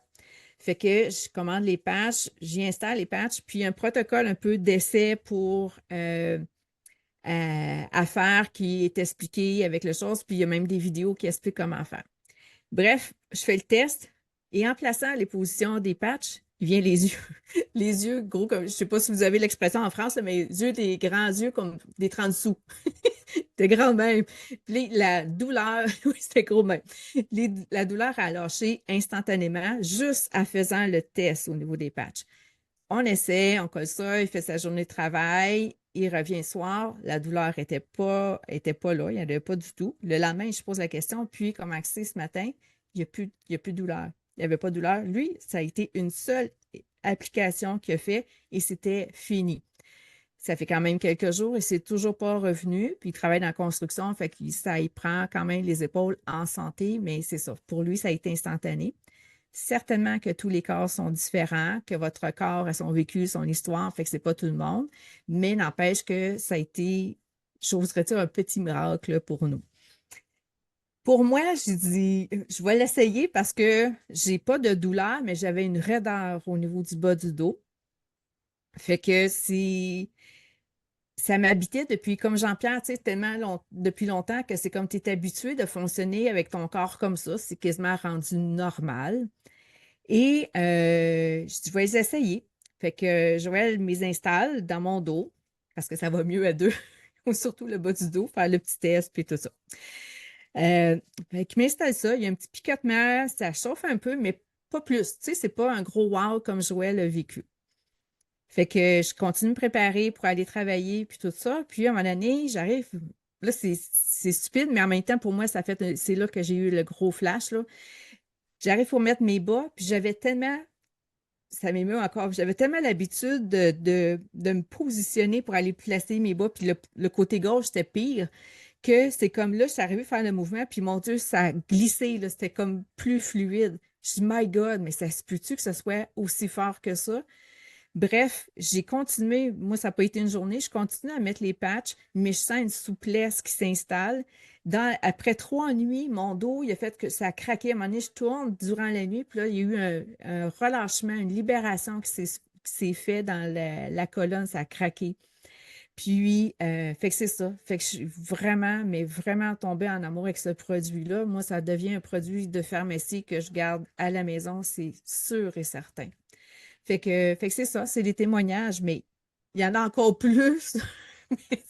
Fait que je commande les patchs, j'y installe les patchs, puis un protocole un peu d'essai pour à faire qui est expliqué avec les choses, puis il y a même des vidéos qui expliquent comment faire. Bref, je fais le test et en plaçant les positions des patchs, il vient les yeux. Les yeux gros comme, je ne sais pas si vous avez l'expression en France, mais les yeux, des grands yeux comme des 30 sous. C'était grand même. Puis la douleur, oui, c'était gros même. La douleur a lâché instantanément juste en faisant le test au niveau des patchs. On essaie, on colle ça, il fait sa journée de travail, il revient le soir, la douleur n'était pas là, il n'y en avait pas du tout. Le lendemain, je pose la question, puis comment c'est ce matin, il n'y a plus de douleur. Il n'y avait pas de douleur. Lui, ça a été une seule application qu'il a fait et c'était fini. Ça fait quand même quelques jours et c'est toujours pas revenu. Puis il travaille dans la construction, fait que ça y prend quand même les épaules en santé, mais c'est ça. Pour lui, ça a été instantané. Certainement que tous les corps sont différents, que votre corps a son vécu, son histoire, fait que c'est pas tout le monde, mais n'empêche que ça a été, j'oserais dire, un petit miracle là, pour nous. Pour moi, j'ai dit, je vais l'essayer parce que j'ai pas de douleur, mais j'avais une raideur au niveau du bas du dos. Fait que ça m'habitait depuis, comme Jean-Pierre, tu sais, depuis longtemps que c'est comme tu es habitué de fonctionner avec ton corps comme ça, c'est quasiment rendu normal. Et je dis, je vais les essayer. Fait que Joël me les installe dans mon dos, parce que ça va mieux à deux, ou surtout le bas du dos, faire le petit test puis tout ça. Fait qu'il m'installe ça, il y a un petit picotement, ça chauffe un peu, mais pas plus. Tu sais, c'est pas un gros wow comme Joël a vécu. Fait que je continue de me préparer pour aller travailler puis tout ça. Puis à un moment donné, j'arrive. Là, c'est stupide, mais en même temps, pour moi, c'est là que j'ai eu le gros flash, là. J'arrive pour mettre mes bas, puis j'avais tellement, ça m'émeut encore, j'avais tellement l'habitude de me positionner pour aller placer mes bas, puis le côté gauche, c'était pire, que c'est comme là, je suis arrivée à faire le mouvement, puis mon Dieu, ça a glissé, là, c'était comme plus fluide. Je dis, my God, mais ça se peut-tu que ce soit aussi fort que ça? Bref, j'ai continué, moi, ça n'a pas été une journée, je continue à mettre les patchs, mais je sens une souplesse qui s'installe. Après 3 nuits, mon dos, il a fait que ça a craqué. À un moment donné, je tourne durant la nuit, puis là, il y a eu un relâchement, une libération qui s'est fait dans la colonne, ça a craqué. Puis, fait que c'est ça. Fait que je suis vraiment, mais vraiment tombée en amour avec ce produit-là. Moi, ça devient un produit de pharmacie que je garde à la maison, c'est sûr et certain. Fait que c'est ça, c'est des témoignages, mais il y en a encore plus. Mais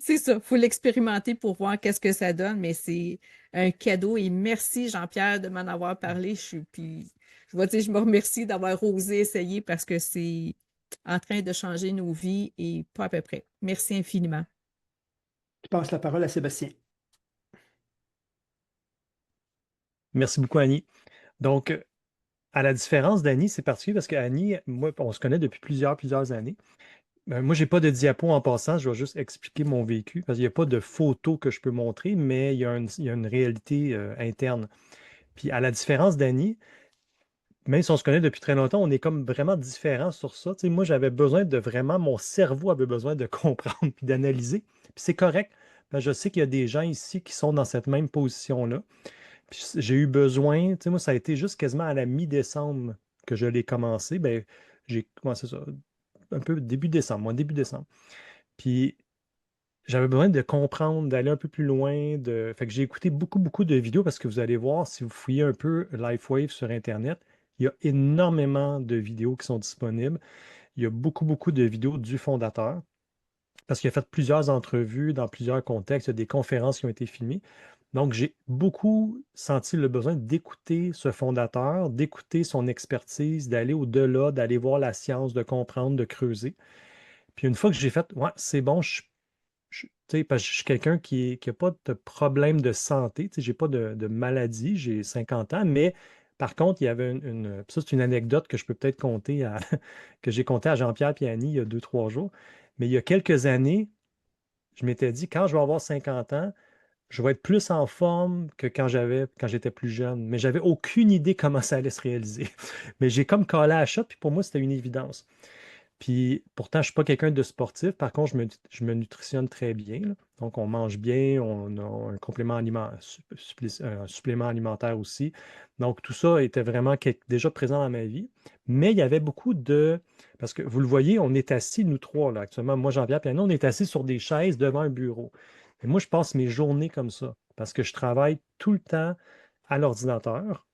c'est ça, il faut l'expérimenter pour voir qu'est-ce que ça donne, mais c'est un cadeau et merci Jean-Pierre de m'en avoir parlé. Puis je vais dire, je me remercie d'avoir osé essayer parce que c'est en train de changer nos vies et pas à peu près. Merci infiniment. Je passe la parole à Sébastien. Merci beaucoup, Annie. Donc, à la différence d'Annie, c'est particulier parce qu'Annie, moi, on se connaît depuis plusieurs années. Moi, je n'ai pas de diapo en passant, je vais juste expliquer mon vécu parce qu'il n'y a pas de photos que je peux montrer, mais il y a une réalité interne. Puis, à la différence d'Annie, même si on se connaît depuis très longtemps, on est comme vraiment différents sur ça. Tu sais, moi, j'avais besoin de vraiment, mon cerveau avait besoin de comprendre puis d'analyser. Puis c'est correct. Je sais qu'il y a des gens ici qui sont dans cette même position-là. Puis j'ai eu besoin, tu sais, moi, ça a été juste quasiment à la mi-décembre que je l'ai commencé. Ben, j'ai commencé ça un peu début décembre, moi, début décembre. Puis j'avais besoin de comprendre, d'aller un peu plus loin. Fait que j'ai écouté beaucoup de vidéos parce que vous allez voir, si vous fouillez un peu LifeWave sur Internet, il y a énormément de vidéos qui sont disponibles. Il y a beaucoup de vidéos du fondateur parce qu'il a fait plusieurs entrevues dans plusieurs contextes. Il y a des conférences qui ont été filmées. Donc, j'ai beaucoup senti le besoin d'écouter ce fondateur, d'écouter son expertise, d'aller au-delà, d'aller voir la science, de comprendre, de creuser. Puis une fois que j'ai fait, ouais, c'est bon, tu sais, parce que je suis quelqu'un qui n'a pas de problème de santé, tu sais, j'ai pas de maladie, j'ai 50 ans, mais par contre, il y avait ça, c'est une anecdote que je peux peut-être conter que j'ai conté à Jean-Pierre Piani il y a 2, 3 jours. Mais il y a quelques années, je m'étais dit, quand je vais avoir 50 ans, je vais être plus en forme que quand j'étais plus jeune. Mais j'avais aucune idée comment ça allait se réaliser. Mais j'ai comme collé à la shot, puis pour moi, c'était une évidence. Puis pourtant, je ne suis pas quelqu'un de sportif. Par contre, je me nutritionne très bien, là. Donc, on mange bien, on a un un supplément alimentaire aussi. Donc, tout ça était vraiment déjà présent dans ma vie. Mais il y avait beaucoup de... Parce que vous le voyez, on est assis, nous trois, là, actuellement. Moi, Jean-Pierre Piano, on est assis sur des chaises devant un bureau. Et moi, je passe mes journées comme ça parce que je travaille tout le temps à l'ordinateur.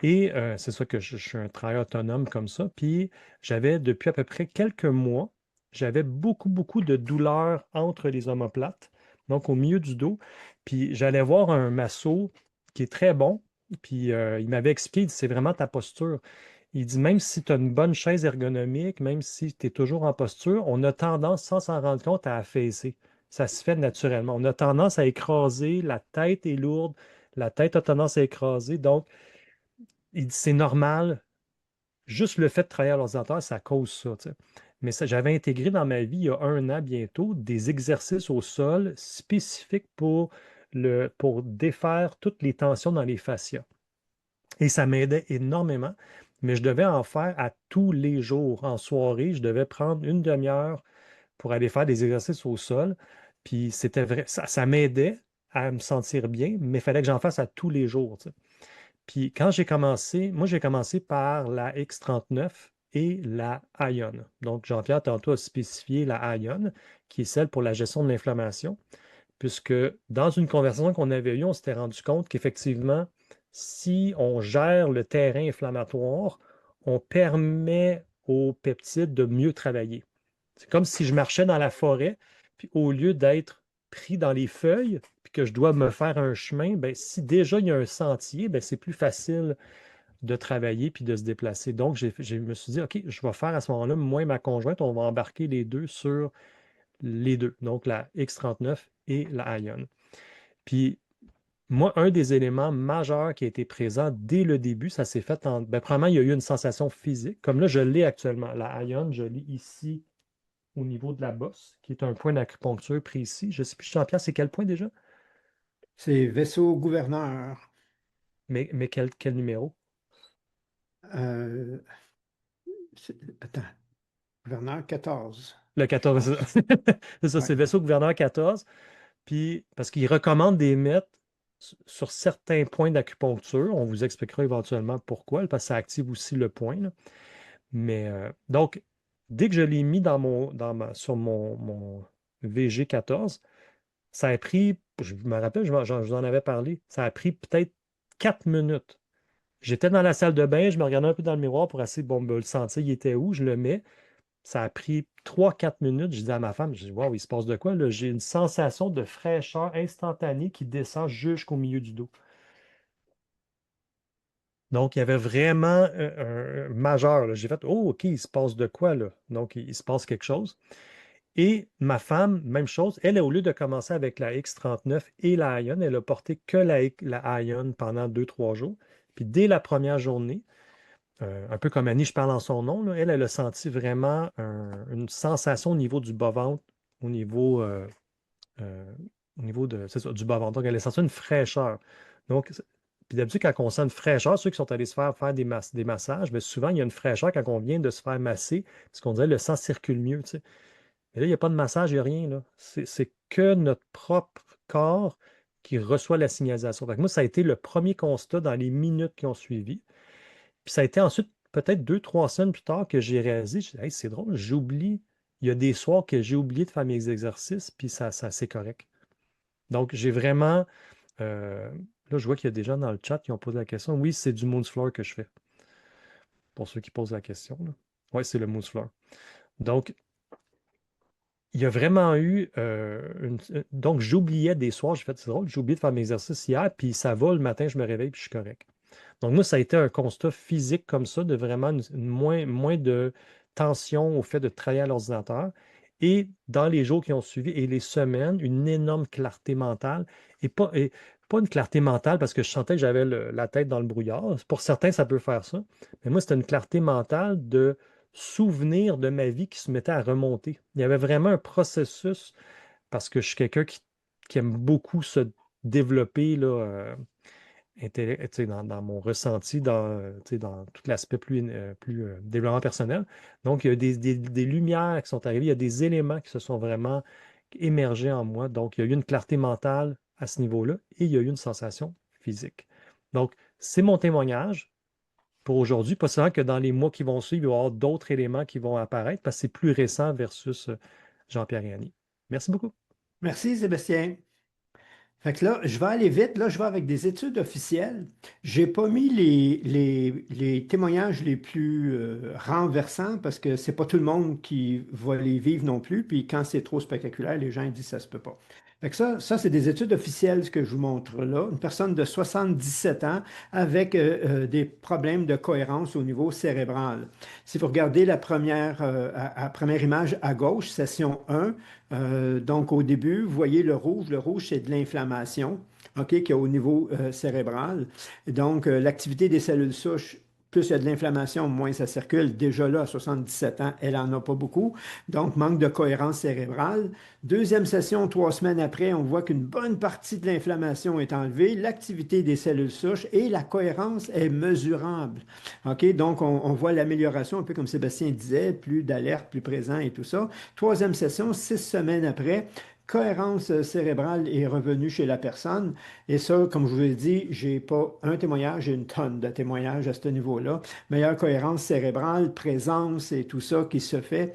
Et c'est ça que je suis un travailleur autonome comme ça. Puis j'avais depuis à peu près quelques mois, j'avais beaucoup de douleurs entre les omoplates, donc au milieu du dos. Puis j'allais voir un masso qui est très bon. Puis il m'avait expliqué, il dit, c'est vraiment ta posture. Il dit, même si tu as une bonne chaise ergonomique, même si tu es toujours en posture, on a tendance, sans s'en rendre compte, à affaisser. Ça se fait naturellement. On a tendance à écraser, la tête est lourde, la tête a tendance à écraser. Donc, il dit, c'est normal. Juste le fait de travailler à l'ordinateur, ça cause ça, tu sais. Mais ça, j'avais intégré dans ma vie, il y a 1 an bientôt, des exercices au sol spécifiques pour défaire toutes les tensions dans les fascias. Et ça m'aidait énormément, mais je devais en faire à tous les jours. En soirée, je devais prendre une demi-heure pour aller faire des exercices au sol. Puis c'était vrai, ça m'aidait à me sentir bien, mais il fallait que j'en fasse à tous les jours, tu sais. Puis quand j'ai commencé, moi j'ai commencé par la X39 et la Ion. Donc Jean-Pierre tantôt a spécifié la Ion, qui est celle pour la gestion de l'inflammation, puisque dans une conversation qu'on avait eue, on s'était rendu compte qu'effectivement, si on gère le terrain inflammatoire, on permet aux peptides de mieux travailler. C'est comme si je marchais dans la forêt, puis au lieu d'être pris dans les feuilles, puis que je dois me faire un chemin, ben, si déjà il y a un sentier, ben, c'est plus facile de travailler puis de se déplacer. Donc, je me suis dit, OK, je vais faire à ce moment-là, moi et ma conjointe, on va embarquer les deux sur les deux, donc la X39 et la Ion. Puis, moi, un des éléments majeurs qui a été présent dès le début, ça s'est fait premièrement, il y a eu une sensation physique. Comme là, je l'ai actuellement. La Ion, je l'ai ici au niveau de la bosse, qui est un point d'acupuncture précis. Je ne sais plus, Jean-Pierre, c'est quel point déjà? C'est vaisseau gouverneur. Mais quel numéro? Euh, Attends, gouverneur 14. Le 14. Pense. C'est ça, Ouais. c'est le vaisseau gouverneur 14. Puis, parce qu'il recommande des mettre sur certains points d'acupuncture. On vous expliquera éventuellement pourquoi, parce que ça active aussi le point, là. Mais donc, dès que je l'ai mis sur mon VG14, ça a pris, je me rappelle, je vous en avais parlé, ça a pris peut-être 4 minutes. J'étais dans la salle de bain, je me regardais un peu dans le miroir pour essayer bon, le sentir, il était où, je le mets. Ça a pris 3, 4 minutes. Je dis à ma femme, je dis, waouh, il se passe de quoi, là? J'ai une sensation de fraîcheur instantanée qui descend jusqu'au milieu du dos. Donc, il y avait vraiment un majeur, là. J'ai fait, oh, OK, il se passe de quoi là? Donc, il se passe quelque chose. Et ma femme, même chose, elle, au lieu de commencer avec la X39 et la Ion, elle a porté que la Ion pendant 2, 3 jours. Puis dès la première journée, un peu comme Annie, je parle en son nom, là, elle a senti vraiment une sensation au niveau du bas-ventre, au niveau, euh, au niveau c'est ça, du bas-ventre. Donc, elle a senti une fraîcheur. Donc, puis d'habitude, quand on sent une fraîcheur, ceux qui sont allés se faire des massages, mais souvent, il y a une fraîcheur quand on vient de se faire masser, parce qu'on dirait que le sang circule mieux, tu sais. Mais là, il n'y a pas de massage, il n'y a rien, là. C'est que notre propre corps qui reçoit la signalisation. Fait que moi, ça a été le premier constat dans les minutes qui ont suivi. Puis ça a été ensuite, peut-être 2, 3 semaines plus tard, que j'ai réalisé, j'ai dit, hey, c'est drôle, j'oublie. Il y a des soirs que j'ai oublié de faire mes exercices, puis ça c'est correct. Donc, j'ai vraiment. euh, Là, je vois qu'il y a des gens dans le chat qui ont posé la question. Oui, c'est du Moon's Floor que je fais. Pour ceux qui posent la question. Oui, c'est le Moon's Floor. Donc, il y a vraiment eu donc, j'oubliais des soirs, j'ai fait, c'est drôle, j'ai oublié de faire mes exercices hier, puis ça va, le matin, je me réveille, puis je suis correct. Donc, moi, ça a été un constat physique comme ça, de vraiment moins de tension au fait de travailler à l'ordinateur. Et dans les jours qui ont suivi et les semaines, une énorme clarté mentale. Et pas une clarté mentale parce que je sentais que j'avais la tête dans le brouillard. Pour certains, ça peut faire ça. Mais moi, c'était une clarté mentale de souvenirs de ma vie qui se mettaient à remonter. Il y avait vraiment un processus parce que je suis quelqu'un qui aime beaucoup se développer là, tu sais, dans mon ressenti, tu sais, dans tout l'aspect plus développement personnel. Donc, il y a des lumières qui sont arrivées, il y a des éléments qui se sont vraiment émergés en moi. Donc, il y a eu une clarté mentale à ce niveau-là et il y a eu une sensation physique. Donc, c'est mon témoignage pour aujourd'hui. Possiblement que dans les mois qui vont suivre, il va y avoir d'autres éléments qui vont apparaître parce que c'est plus récent versus Jean-Pierre et Annie. Merci beaucoup. Merci, Sébastien. Fait que là, je vais aller vite. Là, je vais avec des études officielles. J'ai pas mis les témoignages les plus renversants parce que c'est pas tout le monde qui va les vivre non plus. Puis quand c'est trop spectaculaire, les gens ils disent ça se peut pas. Fait que ça c'est des études officielles ce que je vous montre là. Une personne de 77 ans avec des problèmes de cohérence au niveau cérébral. Si vous regardez la première image à gauche, session 1, donc, au début, vous voyez le rouge. Le rouge, c'est de l'inflammation, OK, qui est au niveau cérébral. Donc, l'activité des cellules souches, plus il y a de l'inflammation, moins ça circule. Déjà là, à 77 ans, elle n'en a pas beaucoup. Donc, manque de cohérence cérébrale. Deuxième session, 3 semaines après, on voit qu'une bonne partie de l'inflammation est enlevée, l'activité des cellules souches et la cohérence est mesurable. OK, donc on voit l'amélioration, un peu comme Sébastien disait, plus d'alerte, plus présent et tout ça. Troisième session, 6 semaines après, cohérence cérébrale est revenue chez la personne. Et ça, comme je vous l'ai dit, j'ai pas un témoignage, j'ai une tonne de témoignages à ce niveau-là. Meilleure cohérence cérébrale, présence et tout ça qui se fait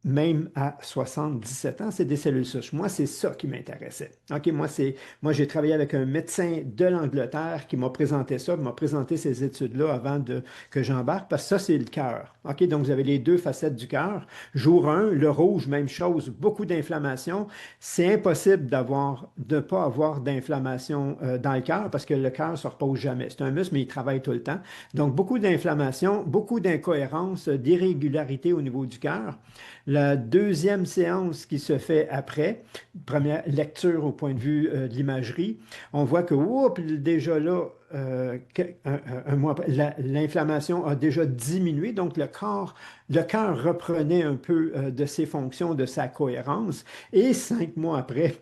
même à 77 ans, c'est des cellules souches. Moi, c'est ça qui m'intéressait. OK, moi, j'ai travaillé avec un médecin de l'Angleterre qui m'a présenté ça, m'a présenté ces études-là avant que j'embarque, parce que ça, c'est le cœur. OK, donc vous avez les deux facettes du cœur. Jour 1, le rouge, même chose, beaucoup d'inflammation. C'est impossible de ne pas avoir d'inflammation dans le cœur parce que le cœur ne se repose jamais. C'est un muscle, mais il travaille tout le temps. Donc, beaucoup d'inflammation, beaucoup d'incohérences, d'irrégularités au niveau du cœur. La deuxième séance qui se fait après, première lecture au point de vue de l'imagerie, on voit que déjà là, un mois après, l'inflammation a déjà diminué, donc le cœur reprenait un peu de ses fonctions, de sa cohérence, et 5 mois après,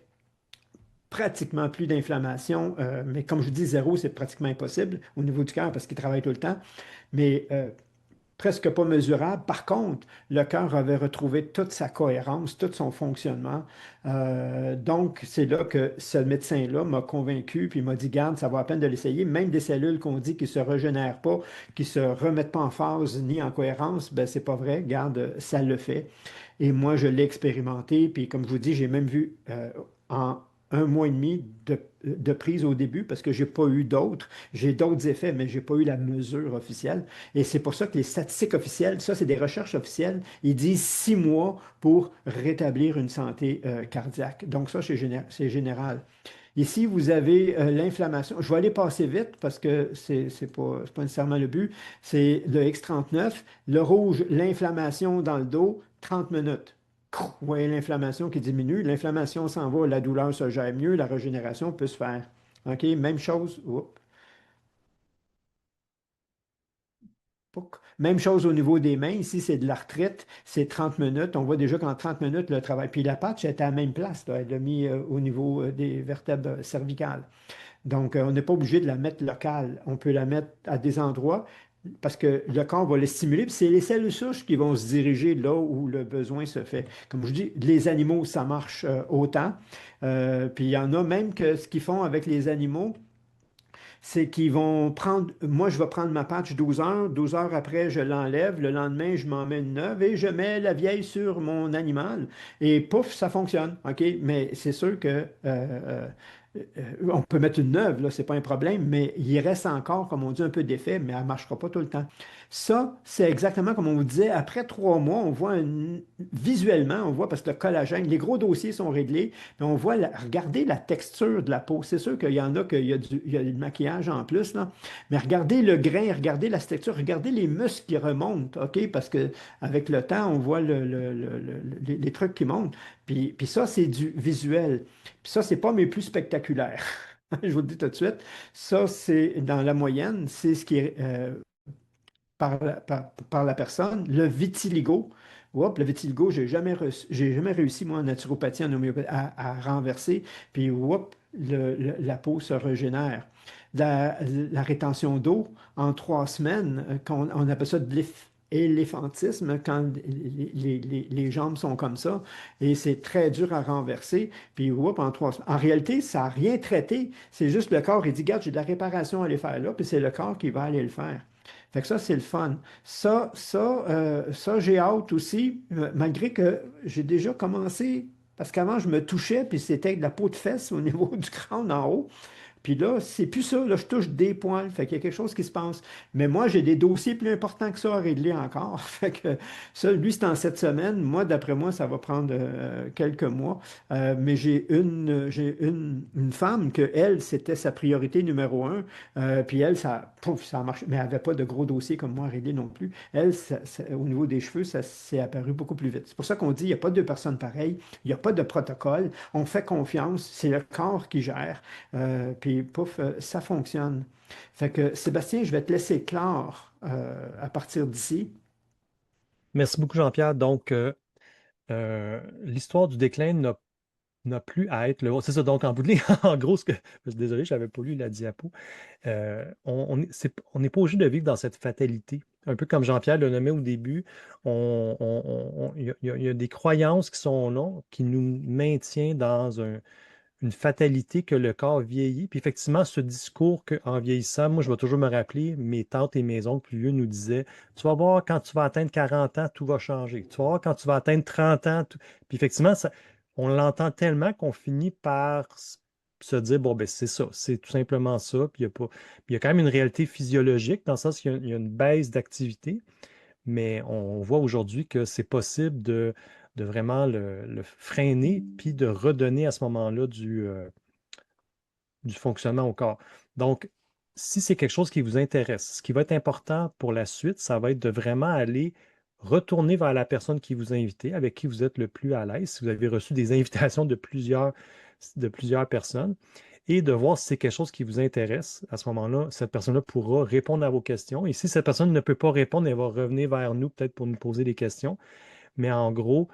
pratiquement plus d'inflammation, mais comme je vous dis, zéro, c'est pratiquement impossible au niveau du cœur parce qu'il travaille tout le temps, mais presque pas mesurable. Par contre, le cœur avait retrouvé toute sa cohérence, tout son fonctionnement. Donc, c'est là que ce médecin-là m'a convaincu, puis il m'a dit, garde, ça vaut la peine de l'essayer. Même des cellules qu'on dit qui ne se régénèrent pas, qui ne se remettent pas en phase ni en cohérence, ben c'est pas vrai, garde, ça le fait. Et moi, je l'ai expérimenté, puis comme je vous dis, j'ai même vu en 1 mois et demi de prise au début parce que j'ai pas eu d'autres. J'ai d'autres effets, mais j'ai pas eu la mesure officielle. Et c'est pour ça que les statistiques officielles, ça, c'est des recherches officielles, ils disent 6 mois pour rétablir une santé cardiaque. Donc ça, c'est général. Ici, vous avez l'inflammation. Je vais aller passer vite parce que c'est pas nécessairement le but. C'est le X39. Le rouge, l'inflammation dans le dos, 30 minutes. Vous voyez l'inflammation qui diminue. L'inflammation s'en va, la douleur se gère mieux, la régénération peut se faire. OK? Même chose. Oups. Pouc. Même chose au niveau des mains. Ici, c'est de l'arthrite. C'est 30 minutes. On voit déjà qu'en 30 minutes, le travail. Puis la patch était à la même place, là. Elle l'a mis au niveau des vertèbres cervicales. Donc, on n'est pas obligé de la mettre locale. On peut la mettre à des endroits parce que le corps va les stimuler. Puis c'est les cellules souches qui vont se diriger là où le besoin se fait. Comme je dis, les animaux, ça marche autant. Puis il y en a même que ce qu'ils font avec les animaux, c'est qu'ils vont prendre, moi je vais prendre ma patch 12 heures, 12 heures après je l'enlève, le lendemain je m'en mets une neuve et je mets la vieille sur mon animal et pouf, ça fonctionne, OK? Mais c'est sûr que on peut mettre une neuve, là, c'est pas un problème, mais il reste encore, comme on dit, un peu d'effet, mais elle ne marchera pas tout le temps. Ça, c'est exactement comme on vous disait, après 3 mois, on voit visuellement, on voit parce que le collagène, les gros dossiers sont réglés, mais on voit, regardez la texture de la peau. C'est sûr qu'il y en a il y a du maquillage en plus, là, mais regardez le grain, regardez la texture, regardez les muscles qui remontent, OK? Parce que avec le temps, on voit les trucs qui montent. Puis ça, c'est du visuel. Puis ça, c'est pas mes plus spectaculaires. Je vous le dis tout de suite. Ça, c'est dans la moyenne, c'est ce qui est par la personne. Le vitiligo. Oups, le vitiligo, j'ai jamais réussi, moi, en naturopathie, en homéopathie, à renverser. Puis, oups, la peau se régénère. La rétention d'eau, en 3 semaines, on appelle ça de l'éléphantisme, quand les jambes sont comme ça, et c'est très dur à renverser. Puis, oups, en 3 semaines. En réalité, ça n'a rien traité. C'est juste le corps, il dit, regarde, j'ai de la réparation à aller faire là, puis c'est le corps qui va aller le faire. Fait que ça, c'est le fun. Ça, j'ai hâte aussi, malgré que j'ai déjà commencé, parce qu'avant, je me touchais, puis c'était de la peau de fesse au niveau du crâne en haut. Puis là, c'est plus ça. Là, je touche des poils. Fait qu'il y a quelque chose qui se passe. Mais moi, j'ai des dossiers plus importants que ça à régler encore. Fait que ça, lui, c'est en 7 semaines. Moi, d'après moi, ça va prendre quelques mois. Mais j'ai une femme que elle, c'était sa priorité numéro un. Puis elle, ça, pouf, ça a marché. Mais elle n'avait pas de gros dossiers comme moi à régler non plus. Elle, au niveau des cheveux, ça s'est apparu beaucoup plus vite. C'est pour ça qu'on dit, il n'y a pas deux personnes pareilles. Il n'y a pas de protocole. On fait confiance. C'est le corps qui gère. Puis pouf, ça fonctionne. Fait que Sébastien, je vais te laisser clore à partir d'ici. Merci beaucoup, Jean-Pierre. Donc, l'histoire du déclin n'a plus à être le. C'est ça, donc en bout de ligne, en gros, désolé, je n'avais pas lu la diapo. On n'est pas obligé de vivre dans cette fatalité. Un peu comme Jean-Pierre le nommait au début, il y a des croyances qui sont là, qui nous maintiennent dans une fatalité que le corps vieillit. Puis effectivement, ce discours qu'en vieillissant, moi, je vais toujours me rappeler, mes tantes et mes oncles plus vieux nous disaient, tu vas voir, quand tu vas atteindre 40 ans, tout va changer. Tu vas voir, quand tu vas atteindre 30 ans, tout. Puis effectivement, on l'entend tellement qu'on finit par se dire, bon, ben c'est ça, c'est tout simplement ça. Puis il y a quand même une réalité physiologique, dans le sens qu'il y a une baisse d'activité, mais on voit aujourd'hui que c'est possible de vraiment le freiner, puis de redonner à ce moment-là du fonctionnement au corps. Donc, si c'est quelque chose qui vous intéresse, ce qui va être important pour la suite, ça va être de vraiment aller retourner vers la personne qui vous a invité, avec qui vous êtes le plus à l'aise, si vous avez reçu des invitations de plusieurs personnes, et de voir si c'est quelque chose qui vous intéresse. À ce moment-là, cette personne-là pourra répondre à vos questions. Et si cette personne ne peut pas répondre, elle va revenir vers nous peut-être pour nous poser des questions. Mais en gros,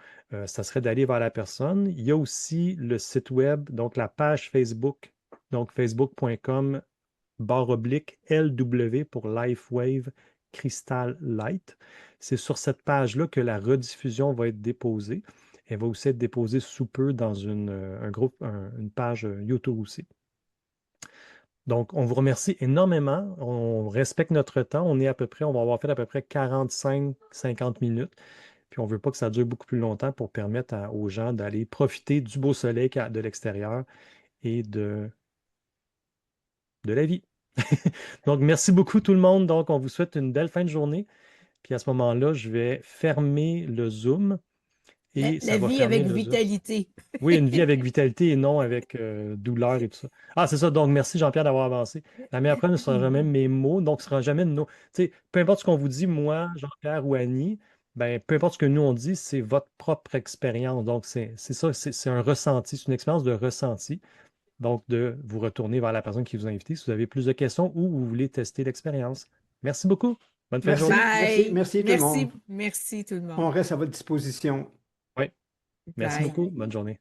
ça serait d'aller vers la personne. Il y a aussi le site web, donc la page Facebook, donc facebook.com/LW pour LifeWave Crystal Light. C'est sur cette page-là que la rediffusion va être déposée. Elle va aussi être déposée sous peu dans une page YouTube aussi. Donc, on vous remercie énormément. On respecte notre temps. On va avoir fait à peu près 45-50 minutes. Puis on ne veut pas que ça dure beaucoup plus longtemps pour permettre aux gens d'aller profiter du beau soleil de l'extérieur et de la vie. Donc, merci beaucoup tout le monde. Donc, on vous souhaite une belle fin de journée. Puis à ce moment-là, je vais fermer le Zoom et ça La va vie fermer avec le Zoom. vitalité. Oui, une vie avec vitalité et non avec douleur et tout ça. Ah, c'est ça. Donc, merci Jean-Pierre d'avoir avancé. La meilleure preuve ne sera jamais mes mots, donc ce ne sera jamais nos. Tu sais, peu importe ce qu'on vous dit, moi, Jean-Pierre ou Annie, ben, peu importe ce que nous on dit, c'est votre propre expérience. Donc, c'est ça, c'est un ressenti, c'est une expérience de ressenti. Donc, de vous retourner vers la personne qui vous a invité si vous avez plus de questions ou vous voulez tester l'expérience. Merci beaucoup. Bonne fin de Merci, journée. merci, Bye. merci tout le monde. Merci tout le On monde. reste à votre disposition. Oui, merci Bye. beaucoup. Bonne journée.